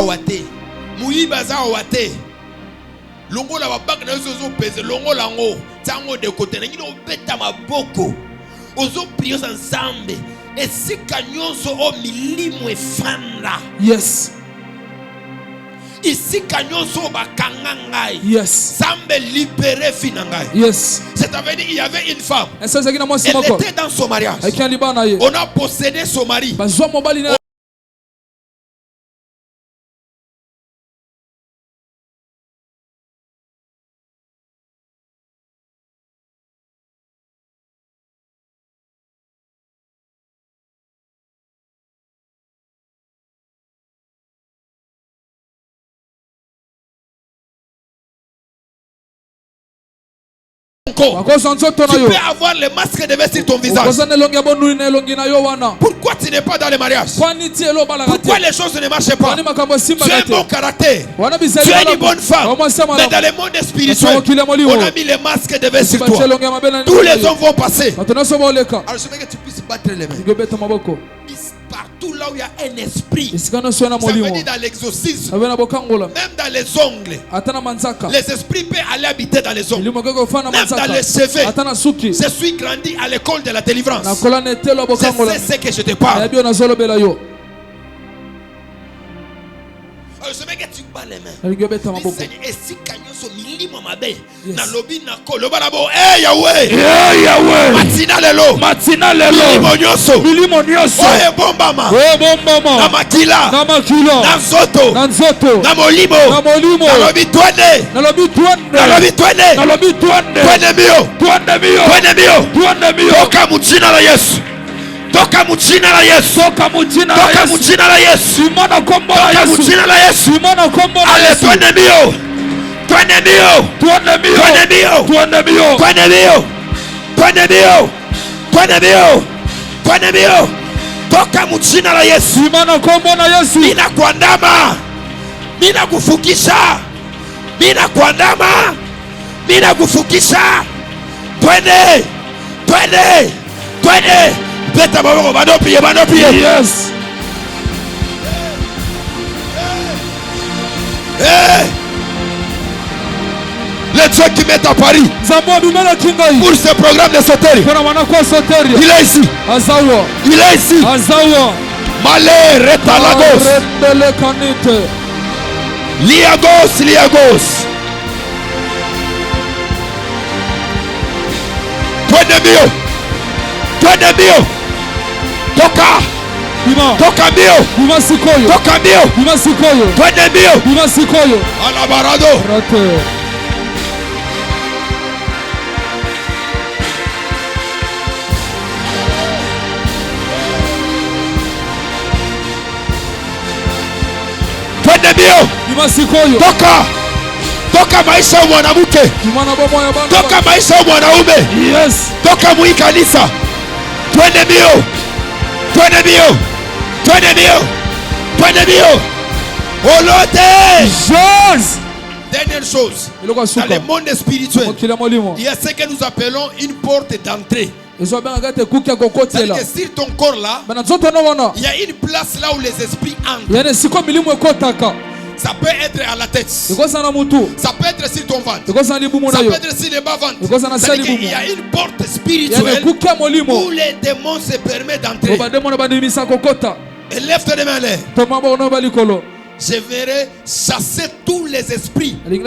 Wate muiba za wate longo la babak na zo pese longo lango tango de côté na ngino beta maboko ozo prier ensemble et si kanyonso o milimo efanda.
Yes.
Ici kanyonso bakanga ngai.
Yes.
Sambe libéré finangai.
Yes.
C'est-à-dire il y avait une femme. Elle
était
dans son mariage. On a possédé son mari. Tu peux avoir le masque de vestir ton visage. Pourquoi tu n'es pas dans le mariage? Pourquoi les choses ne marchent pas? Tu as un bon caractère, tu es une bonne femme, mais dans le monde spirituel, on a mis le masque de vestir toi. Tous les hommes vont passer. Alors je veux que tu puisses battre les mains. Partout là où il y a un esprit, ça veut dire dans l'exorcisme, même dans les ongles, les esprits peuvent aller habiter dans les ongles, même dans les cheveux. Je suis grandi à l'école de la délivrance. Je sais ce que je te parle. Je veux que tu bats les mains. Et si Kanyo so milimo mabe na lobi na ko loba na bo Yahweh matina lelo milimo nyoso oye bombama na makila na nzoto na molimo na lobi twende mio toka muchina la Yesu. Toka muchina la Yesu. Toka muchina la Yesu. Simona kombo la Yesu. Muchina la Yesu. Simona kombo la Yesu. Twende mbio. Toka muchina la Yesu. Simona kombo la Yesu. Nina kuandama. Nina kufukisha. Twende. Beta babo bado prier. Yes. Le Dieu qui met à Paris pour ce programme de sauterie, il est ici. Malé, retalagos. Liagos. Twende mbio. Toka mbio. Alabarado. Twende mbio. Toka maisha ya mwanamke. Toka maisha ya mwanaume. Yes. Toka mwi kanisa. Twende mbio. Dernière chose, dans le monde spirituel, il y a ce que nous appelons une porte d'entrée. C'est-à-dire que sur ton corps là, il y a une place là où les esprits entrent. Ça peut être à la tête. Ça peut être sur ton ventre. Ça peut être sur le bas-ventre. C'est-à-dire qu'il y a une porte spirituelle où les démons se permettent d'entrer. Et lève tes mains là. Je verrai chasser tous les esprits et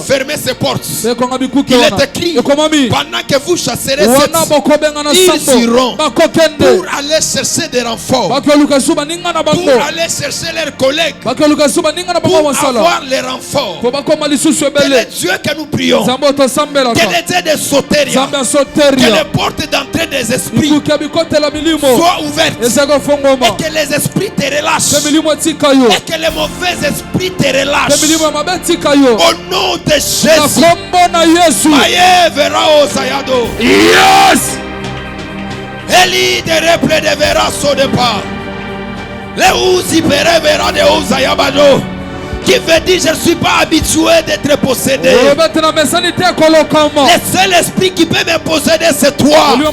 fermer ces portes. Il est écrit, pendant que vous chasserez ils iront pour aller chercher des renforts, pour aller chercher leurs collègues, pour avoir les renforts. Quel est Dieu que nous prions? Quel est Dieu de sauterie? Que les portes d'entrée des esprits soient ouvertes et que les esprits te relâchent. Et que les mauvais esprits te relâchent. Au nom de Jésus. Maye verra o sayado. Yes. Eli de reple de verra so de pas. Le usi pere verra de o sayabado. Qui veut dire je ne suis pas habitué d'être possédé. Le seul esprit qui peut me posséder c'est toi. Elia,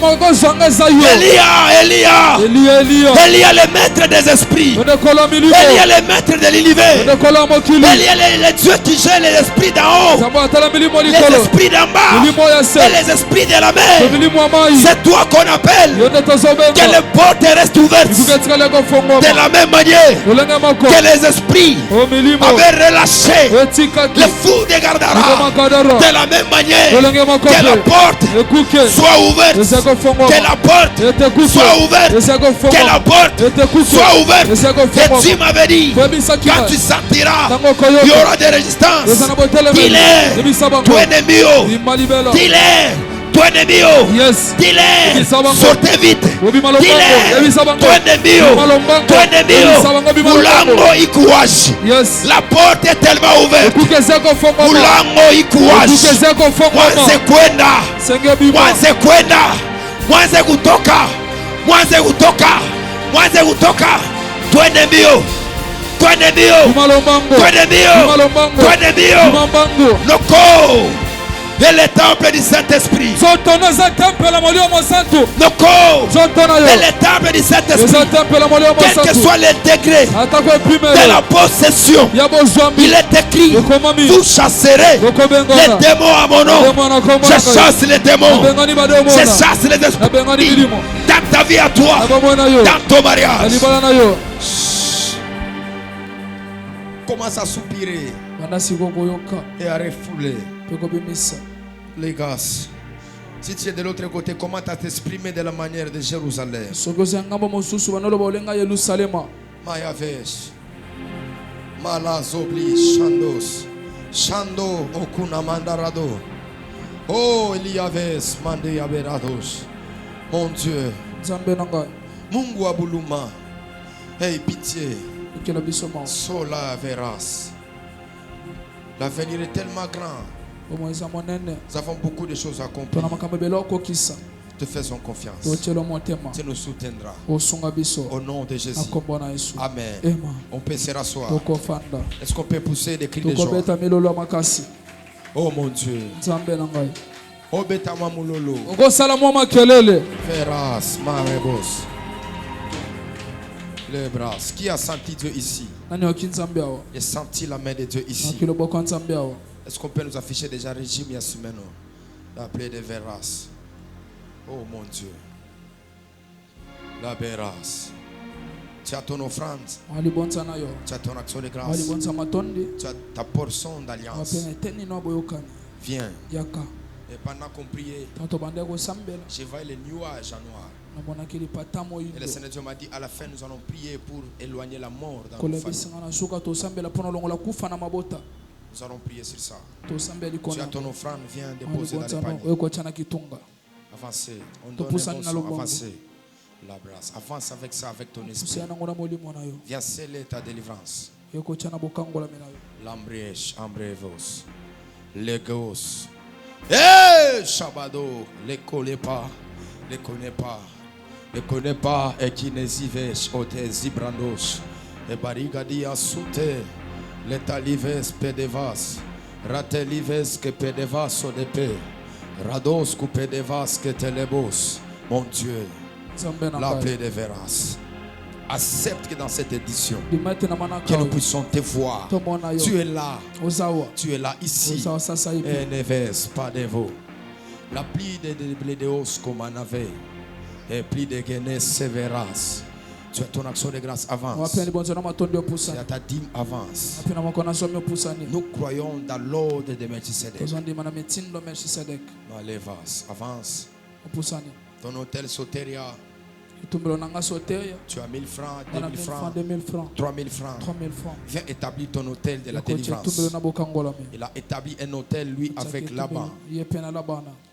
le maître des esprits. Elia, le maître de l'univers. Elia, le Dieu qui gère les esprits d'en haut, les esprits d'en bas et les esprits de la mer. C'est toi qu'on appelle. Que les portes restent ouvertes. De la même manière que les esprits relâché, le fou dégardera. De la même manière que la porte soit ouverte, que la porte soit ouverte, que la porte soit ouverte. Et tu m'avais dit, quand tu sentiras, il y aura des résistances. Dis-les, tu es mieux. Dis-les. Dis-les, sortez vite. Dis-les, Mulango ikuwashi. La porte est tellement ouverte. Mulango ikuwashi. Mwanze kutoka. Twende mbio. Loko. Et le temple du Saint-Esprit. Nos corps. Et le temple du Saint-Esprit. Quel que soit le degré de la possession, il est écrit: vous chasserez les démons à mon nom. Je chasse les démons. Je chasse les esprits. Dans ta vie à toi, dans ton mariage. Commence à soupirer et à refouler les gars. Si tu es de l'autre côté, comment t'exprimer de la manière de Jérusalem? Mayavesh, Malazobli, Shandos, Shando, Okuna Mandarado. Oh, Eliaves, Mandeyaberados. Mon Dieu, Mungu Abuluma, hey, pitié, Sola Veras. L'avenir est tellement grand. Nous avons beaucoup de choses à accomplir. Te faisons confiance. Tu nous soutiendras. Au nom de Jésus. Amen. On peut se rasseoir. Est-ce qu'on peut pousser des cris de joie? Oh mon Dieu. Obetama mulolo. Feras marebos. Les bras. Qui a senti Dieu ici? J'ai senti la main de Dieu ici. Est-ce qu'on peut nous afficher déjà régime Yasumeno? La plaie de Veras. Oh mon Dieu. La Veras. Tu as ton offrande. Tu as ton action de grâce. Tu as ta portion d'alliance. Viens. Et pendant qu'on priait, je vois les nuages en noir. Et le Seigneur Dieu m'a dit: à la fin, nous allons prier pour éloigner la mort dans nos familles. Nous allons prier sur ça. Tu as ton offrande, viens déposer dans le panier. Avancez. On donne un bon son. Avancez. La brasse. Avance avec ça, avec ton esprit. Viens sceller ta délivrance. L'ambrèche, ambrevos. Legos. Eh, Shabado. Les connaît pas. Les connaît pas. Les connaît pas. Et qui n'esivesh. Ote zibrandos. Et barigadi asute. Letalives pedevas, ratelives que pedevas au dépé, rados que pedevas que telebos. Mon Dieu, la plaie de Veras. Accepte que dans cette édition, que nous puissions te voir. Tu es là. Tu es là ici. Et ne ves pas de vous. La pluie de blédéos comme on avait. Et pluie de guénès sévéras. Tu as ton action de grâce, avance. Tu as ta dîme, avance. Nous croyons dans l'ordre de Melchisedec. Avance. Ton hôtel Soteria. Tu as 1000 francs, 2000 francs, 3000 francs. Viens établir ton hôtel de la délivrance. Il a établi un hôtel, lui, avec Laban.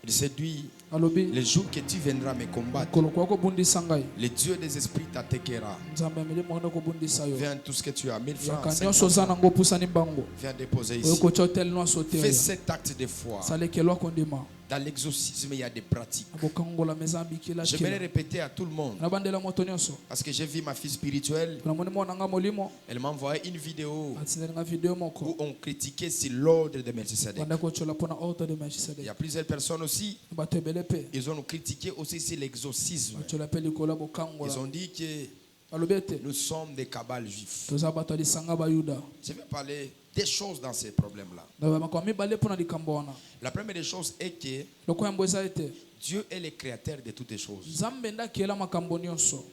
Il séduit. Le jour que tu viendras me combattre, le Dieu des esprits t'attaquera. Viens, tout ce que tu as, 1000 francs, 500 francs. Viens déposer ici. Fais cet acte de foi. Dans l'exorcisme, il y a des pratiques. Je vais les répéter à tout le monde. Parce que j'ai vu ma fille spirituelle. Elle m'a envoyé une vidéo où on critiquait sur l'ordre de Melchisedec. Il y a plusieurs personnes aussi. Ils ont critiqué aussi sur l'exorcisme. Ils ont dit que nous sommes des cabales juifs. Je vais parler des choses dans ces problèmes-là. La première des choses est que Dieu est le créateur de toutes les choses.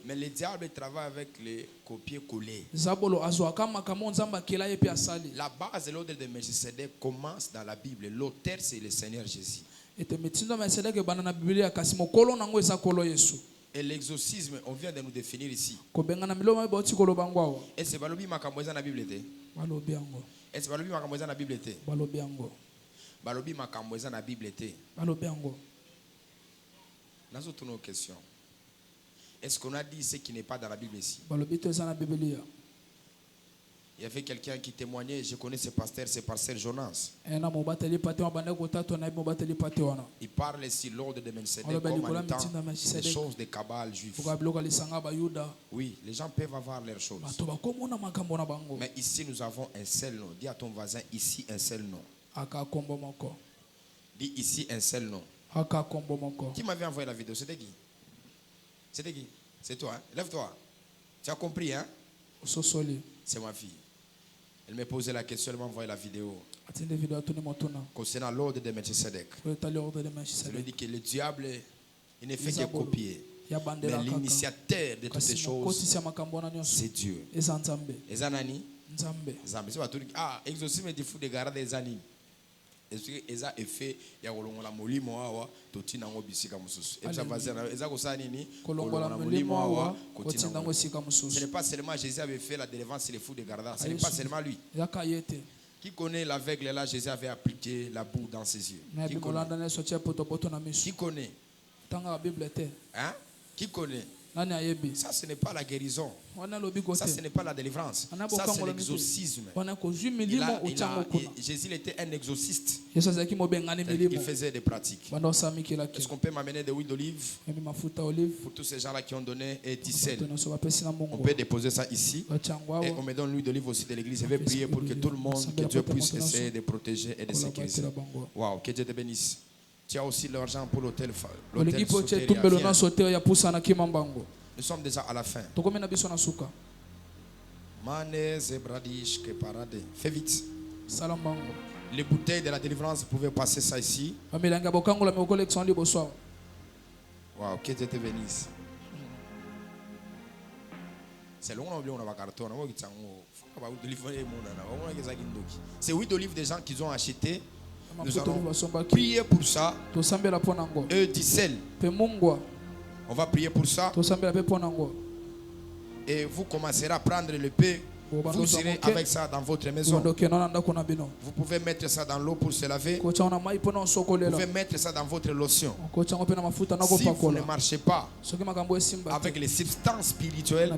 Mais le diable travaille avec les copier-coller. La base de l'ordre de Melchisedec commence dans la Bible. L'auteur, c'est le Seigneur Jésus. Et l'exorcisme, on vient de nous définir ici. Et c'est Balobi Makamboza na Bible. Et c'est Balobi Makamboza na Bible. Balobi Makamboza na Bible. Dans une question. Est-ce qu'on a dit ce qui n'est pas dans la Bible ici? Il y avait quelqu'un qui témoignait, je connais ce pasteur Jonas. Il parle ici l'ordre de Melchisedec comme en étant des choses de cabales juifs. Oui, les gens peuvent avoir leurs choses. Mais ici nous avons un seul nom. Dis à ton voisin, ici un seul nom.
Dis ici un seul nom. Qui m'avait envoyé la vidéo? C'était qui? C'était qui? C'est toi, hein? Lève-toi. Tu as compris, hein? C'est ma fille. Elle m'a posé la question, elle m'a envoyé la vidéo. Concernant l'ordre de Melchisedec. Ça veut dire que le diable, il ne fait que copier. Mais l'initiateur de toutes ces choses, c'est Dieu. Et Zanani? Ah, exorcisme du fou de garde des animes. Eza effet ya kolongola molimo awa totina ngo bisika mususu eza vazana eza kosala nini kolongola molimo awa kotina ngo bisika mususu. Ce n'est pas seulement Jésus avait fait la délivrance les fous de Garda, ce n'est pas seulement lui. Qui connaît l'aveugle là, Jésus avait appliqué la boue dans ses yeux. Qui connaît? Hein? Qui connaît? Ça, ce n'est pas la guérison. Ça, ce n'est pas la délivrance. Ça, c'est l'exorcisme. Jésus était un exorciste. Il faisait des pratiques. Est-ce qu'on peut m'amener de l'huile d'olive pour tous ces gens-là qui ont donné et 10 on peut déposer ça ici. Et on me donne l'huile d'olive aussi de l'église. Je vais prier pour que tout le monde, que Dieu puisse essayer de protéger et de sécuriser. Waouh, que Dieu te bénisse. Tu as aussi l'argent pour l'hôtel. Nous sommes déjà à la fin. Fais vite. Les bouteilles de la délivrance, vous pouvez passer ça ici. Wow, que Dieu te bénisse. C'est long, c'est huile d'olive des gens qu'ils ont acheté. Nous allons prier pour ça. Et du sel. On va prier pour ça. Et vous commencerez à prendre le pain. Vous irez avec ça dans votre maison. Vous pouvez mettre ça dans l'eau pour se laver. Vous pouvez mettre ça dans votre lotion. Si vous ne marchez pas avec les substances spirituelles,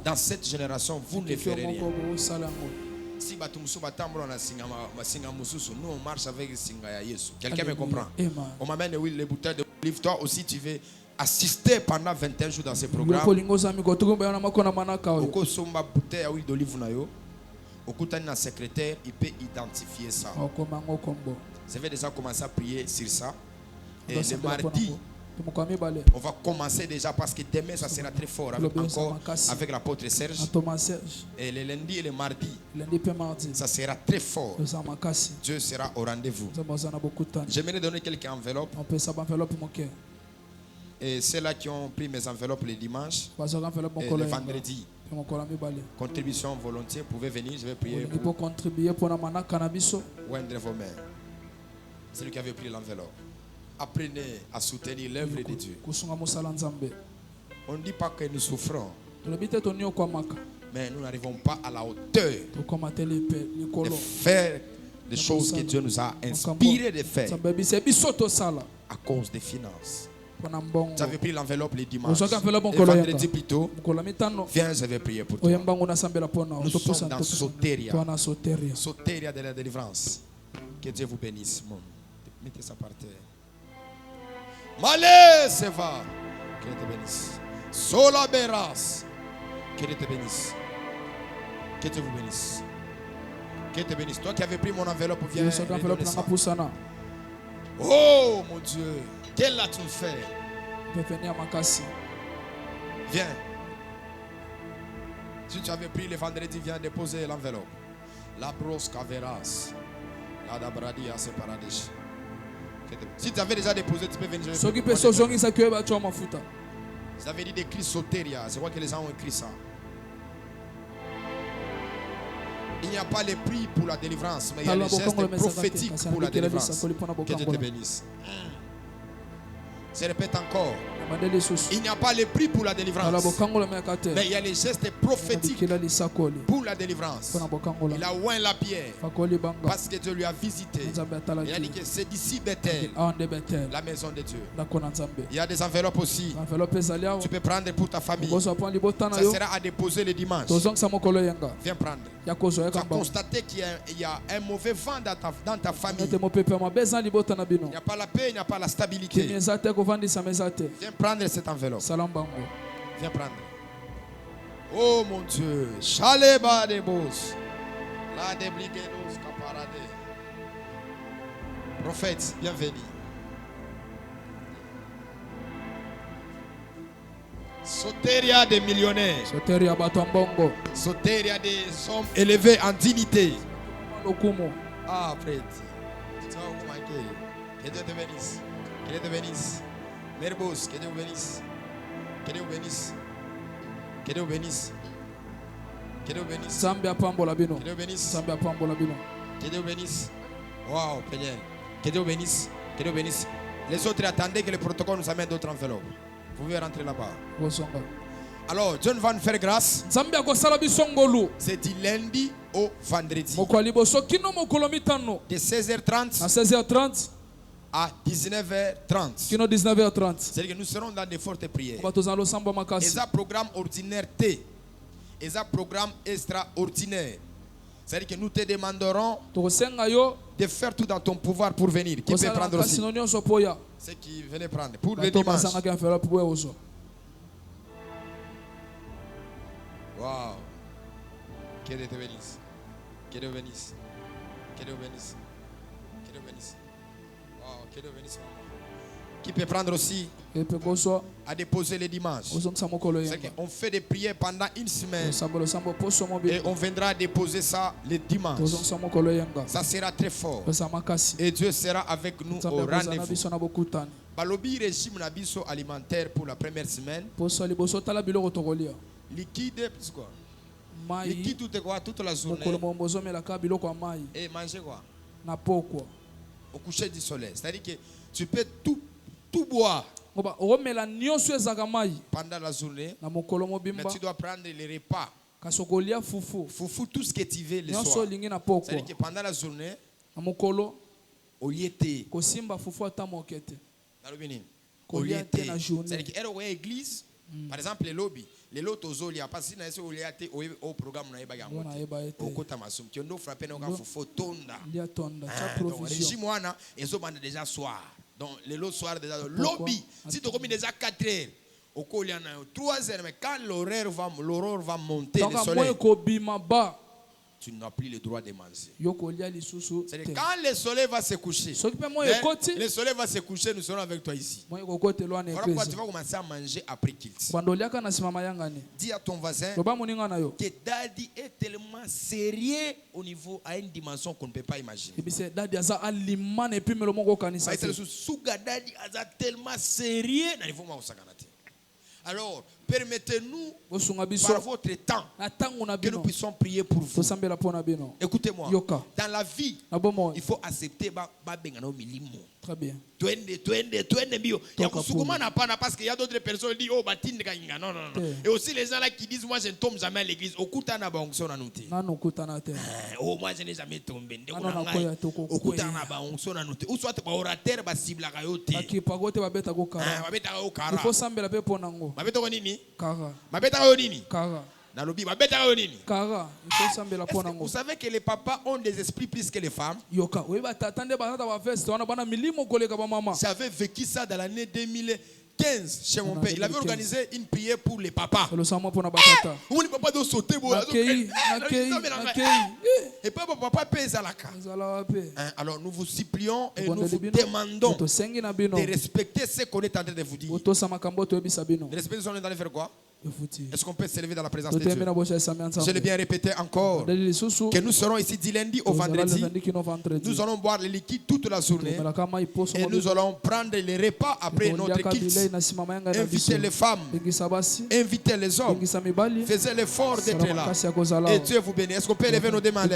dans cette génération, vous ne ferez rien. Si nous on marche avec Yesu. Quelqu'un me comprend? On m'amène les bouteilles d'olive. Toi aussi tu veux assister pendant 21 jours dans ce programme. Bouteille d'huile d'olive na secrétaire, il peut identifier ça. Je vais déjà commencer à prier sur ça. Et le mardi, on va commencer déjà parce que demain ça sera très fort avec l'apôtre Serge. Et le lundi et le mardi, ça sera très fort. Dieu sera au rendez-vous. J'aimerais donner quelques enveloppes. Et ceux-là qui ont pris mes enveloppes le dimanche et le vendredi. Contribution volontiers, vous pouvez venir, je vais prier pour contribuer pour la cannabis. Oindre vos mains. C'est lui qui avait pris l'enveloppe. Apprenez à soutenir l'œuvre de Dieu. On ne dit pas que nous souffrons, mais nous n'arrivons pas à la hauteur de faire des choses que Dieu nous a inspiré de faire à cause des finances. Tu avais pris l'enveloppe les dimanches. Et vendredi plutôt, viens, je vais prier pour toi. Nous sommes dans Soteria. Soteria de la délivrance. Que Dieu vous bénisse. Mettez ça par terre. Malé, c'est va. Que Dieu te bénisse. Sola Beras. Que Dieu te bénisse. Que Dieu vous bénisse. Que Dieu te bénisse. Toi qui avais pris mon enveloppe, viens. Oh mon Dieu. Quelle as-tu fait? Viens. Si tu avais pris le vendredi, viens déposer l'enveloppe. La brosse caveras. La dabradia separadis. Si tu avais déjà déposé, tu peux venir. Vous avez dit d'écrire Soteria. C'est quoi que les gens ont écrit ça? Il n'y a pas les prix pour la délivrance, mais il y a les gestes prophétiques pour la délivrance. Que Dieu te bénisse. Je répète encore. Il n'y a pas les prix pour la délivrance, mais il y a les gestes prophétiques pour la délivrance. Il a oint la pierre parce que Dieu lui a visité. Il a dit que c'est d'ici Bethel, la maison de Dieu. Il y a des enveloppes aussi. Tu peux prendre pour ta famille. Ça sera à déposer le dimanche. Viens prendre. Tu as constaté qu'il y a un mauvais vent dans ta famille. Il n'y a pas la paix, il n'y a pas la stabilité. Viens prendre cette enveloppe. Viens prendre. Oh mon Dieu. Chaleba de bos. La debligedos caparade. Prophète, bienvenue. Soteria des millionnaires.
Soteria batambongo.
Soteria des hommes élevés en dignité. Ah, frère. Que Dieu te bénisse. Que Dieu te bénisse. Merbos, que Dieu vous bénisse. Que Dieu vous bénisse. Que Dieu vous bénisse. Que Dieu vous bénisse.
Zambia pambola bino.
Que Dieu vous bénisse.
Zambia pambola bino.
Que Dieu vous bénisse. Wow, Peignel. Que Dieu vous bénisse. Que Dieu vous bénisse. Les autres attendez que le protocole nous amène d'autres enveloppes. Vous pouvez rentrer là-bas. Alors, Dieu va nous faire grâce. C'est du lundi au vendredi. De 16h30 à 19h30. C'est-à-dire que nous serons dans des fortes prières. Et un programme ordinaire T. Et un programme extraordinaire. C'est-à-dire que nous te demanderons de faire tout dans ton pouvoir pour venir. Qui peut prendre aussi? Ceux qui venaient prendre pour le dimanche. Wow. Que Dieu te bénisse. Que Dieu bénisse. Que Dieu bénisse. Que Dieu bénisse. Wow. Que Dieu bénisse. Qui peut prendre aussi à déposer les dimanches. On fait des prières pendant une semaine et on viendra déposer ça les dimanches. Ça sera très fort et Dieu sera avec nous au rendez-vous. Balobi régime nabiso alimentaire pour la première semaine. Liquide, c'est quoi? Liquide tout est quoi toute la journée. Et manger quoi? Au coucher du soleil. C'est-à-dire que tu peux tout boire pendant la journée, mais tu dois prendre les repas. Foufou, tout ce que tu veux le soir. C'est-à-dire que pendant la journée, au lieu de c'est-à-dire qu'elle est église, par exemple les lobbies. Les lots aux olias, parce que si vous avez au programme, vous avez au côté masum, qui ont frappé nos gars, il faut tonda. Donc, régime wana, et ça déjà soir. Donc, les lots soir déjà lobby. Si tu commis déjà 4 heures, au collier 3 heures, mais quand l'aurore va monter, le soleil, tu n'as plus le droit de manger. C'est quand le soleil va se coucher. Le soleil va se coucher, nous serons avec toi ici. Voilà pourquoi tu vas commencer à manger après qu'il. Dis à ton voisin que Daddy est tellement sérieux au niveau à une dimension qu'on ne peut pas imaginer. Daddy est tellement sérieux au niveau où alors, permettez-nous, par votre temps, que nous puissions prier pour vous. Écoutez-moi, dans la vie, il faut accepter très bien. Parce qu'il y a d'autres personnes qui disent oh, non. Et aussi les gens là qui disent moi je ne tombe jamais à l'église. Oh, moi je n'ai jamais tombé. Ou soit orateur cible il faut sambela pe ponango. Vous savez que les papas ont des esprits plus que les femmes. J'avais vécu ça dans l'année 2015 chez mon père. Il avait organisé une prière pour les papas. Les papas doivent sauter. Et papa pèse à la carte. Alors nous vous supplions et nous vous demandons de respecter ce qu'on est en train de vous dire. De respecter ce qu'on est en train de faire quoi? Est-ce qu'on peut s'élever dans la présence de Dieu? Je l'ai bien répété encore. Que nous serons ici du lundi au vendredi. Nous allons boire les liquides toute la journée. Et nous allons prendre les repas après notre culte. Invitez les femmes. Invitez les hommes. Faisez l'effort d'être là. Et Dieu vous bénisse. Est-ce qu'on peut élever nos demandes?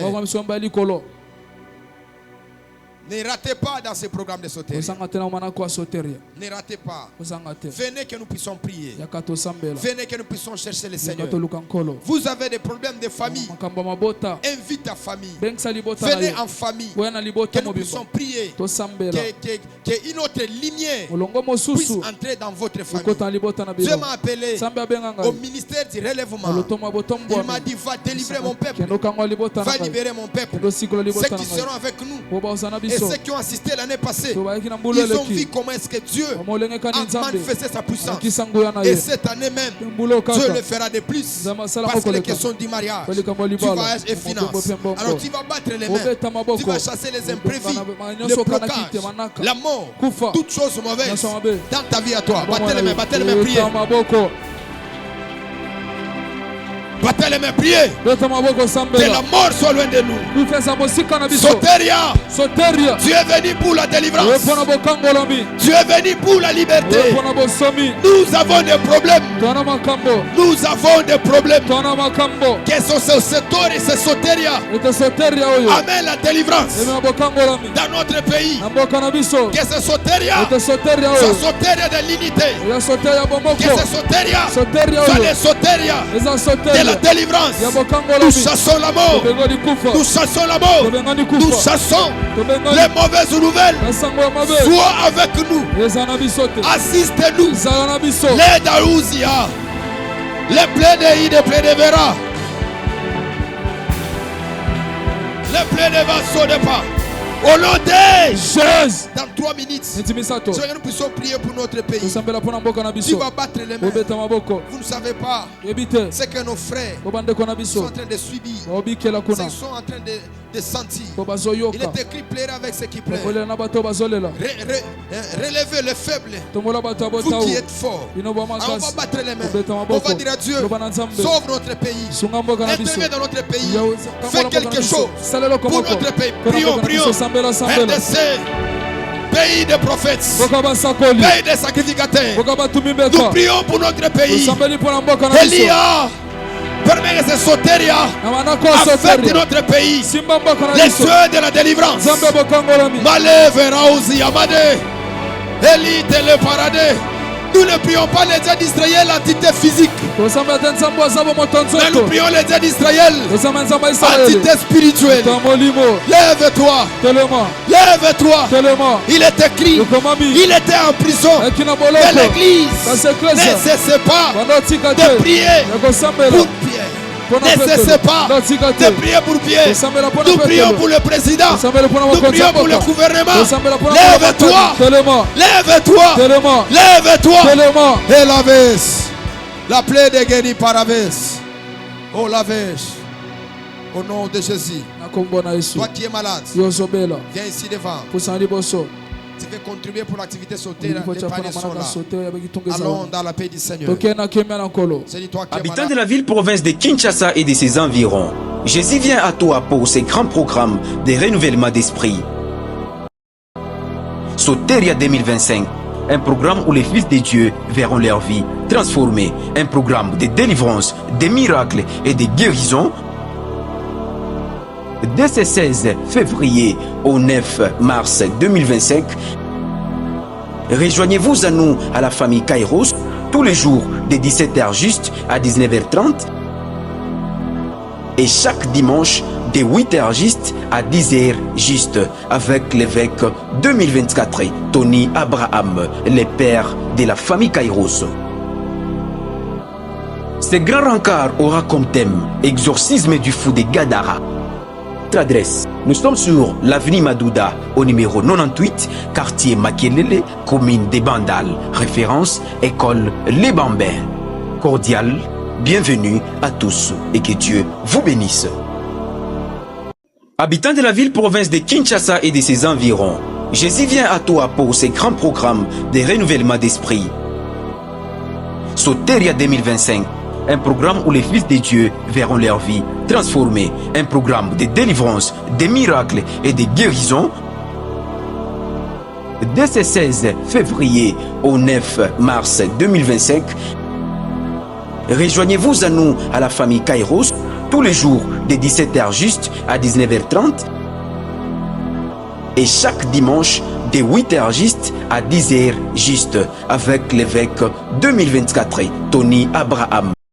Ne ratez pas dans ce programme de Soteria. Ne ratez pas. Venez que nous puissions prier. Venez que nous puissions chercher le Seigneur. Vous avez des problèmes de famille. Invite ta famille. Venez en famille. Que nous puissions prier. Que une autre lignée puisse entrer dans votre famille. Dieu m'a appelé au ministère du relèvement. Il m'a dit va délivrer mon peuple. Va libérer mon peuple. Ceux qui seront avec nous. Et
ceux qui ont assisté l'année passée, ils ont vu comment est-ce que Dieu a manifesté sa puissance. Et cette année même, Dieu le fera de plus. Parce que les questions du mariage, du voyage et finances. Alors tu vas battre les mains, tu vas chasser les imprévus, le blocage, la mort, toutes choses mauvaises dans ta vie à toi. Battez les mains, priez. Battez les mains, priez. Que la mort soit loin de nous. Soteria, tu es venu pour la délivrance. Tu es venu pour la liberté. Nous avons des problèmes. Nous avons des problèmes. Que ce soteria amène la délivrance dans notre pays. Que ce soteria soit de l'unité. Que ce soteria soit les soteria de la délivrance. Nous chassons la mort. Nous chassons la mort. Nous chassons les mauvaises nouvelles. Sois avec nous. Assiste-nous. Les Daouzia. Les Plédéi de Plédévera. Les Plédéva Sodepa. Au nom de Jésus. Dans 3 minutes, nous puissions prier pour notre pays. Tu vas battre les mains. Vous ne savez pas ce que nos frères sont en train de subir. Ils sont en train de sentir. Il est écrit plaire avec ceux qui plairent. Relevez les faibles. Vous qui êtes forts. Alors on va battre les mains. On va dire à Dieu, sauve notre pays. Intervenez dans notre pays. Fais quelque chose pour notre pays. Prions. RDC, pays des prophètes, pays des sacrificateurs. Nous prions pour notre pays. Elia, permet que ce soteria affecte notre pays. Les cieux de la délivrance. Malève Raouzi Amade, Élite le paradis. Nous ne prions pas les dieux d'Israël, l'entité physique. Mais nous prions les dieux d'Israël, l'entité spirituelle. Lève-toi. Lève-toi. Il est écrit, il était en prison. Mais l'église ne cessait pas de prier pour Pierre. Ne cessez pas de prier pour Pierre. Nous prions pour le président. Nous prions pour le gouvernement. Lève-toi. Lève-toi. Lève-toi. Et la veste. La plaie de guéri par la veste. Oh la veste. Au nom de Jésus. Toi qui es malade, viens ici devant. Tu veux contribuer pour l'activité sautée. Allons dans la paix du Seigneur.
Habitants de la ville-province de Kinshasa et de ses environs, Jésus vient à toi pour ces grands programmes de renouvellement d'esprit. Soteria 2025, un programme où les fils de Dieu verront leur vie transformée. Un programme de délivrance, de miracles et de guérison. Dès ce 16 février au 9 mars 2025, rejoignez-vous à nous à la famille Kairos tous les jours de 17h juste à 19h30 et chaque dimanche de 8h juste à 10h juste avec l'évêque 2024 Tony Abraham, le père de la famille Kairos. Ce grand rencard aura comme thème exorcisme du fou de Gadara. Notre adresse, nous sommes sur l'avenue Madouda au numéro 98, quartier Makelele, commune des Bandal, référence école Les Bambins. Cordial, bienvenue à tous et que Dieu vous bénisse. Habitants de la ville-province de Kinshasa et de ses environs, Jésus vient à toi pour ces grands programmes de renouvellement d'esprit. Soteria 2025, un programme où les fils de Dieu verront leur vie transformée. Un programme de délivrance, de miracles et de guérison. Dès ce 16 février au 9 mars 2025, rejoignez-vous à nous à la famille Kairos tous les jours de 17h juste à 19h30 et chaque dimanche de 8h juste à 10h juste avec l'évêque 2024 Tony Abraham.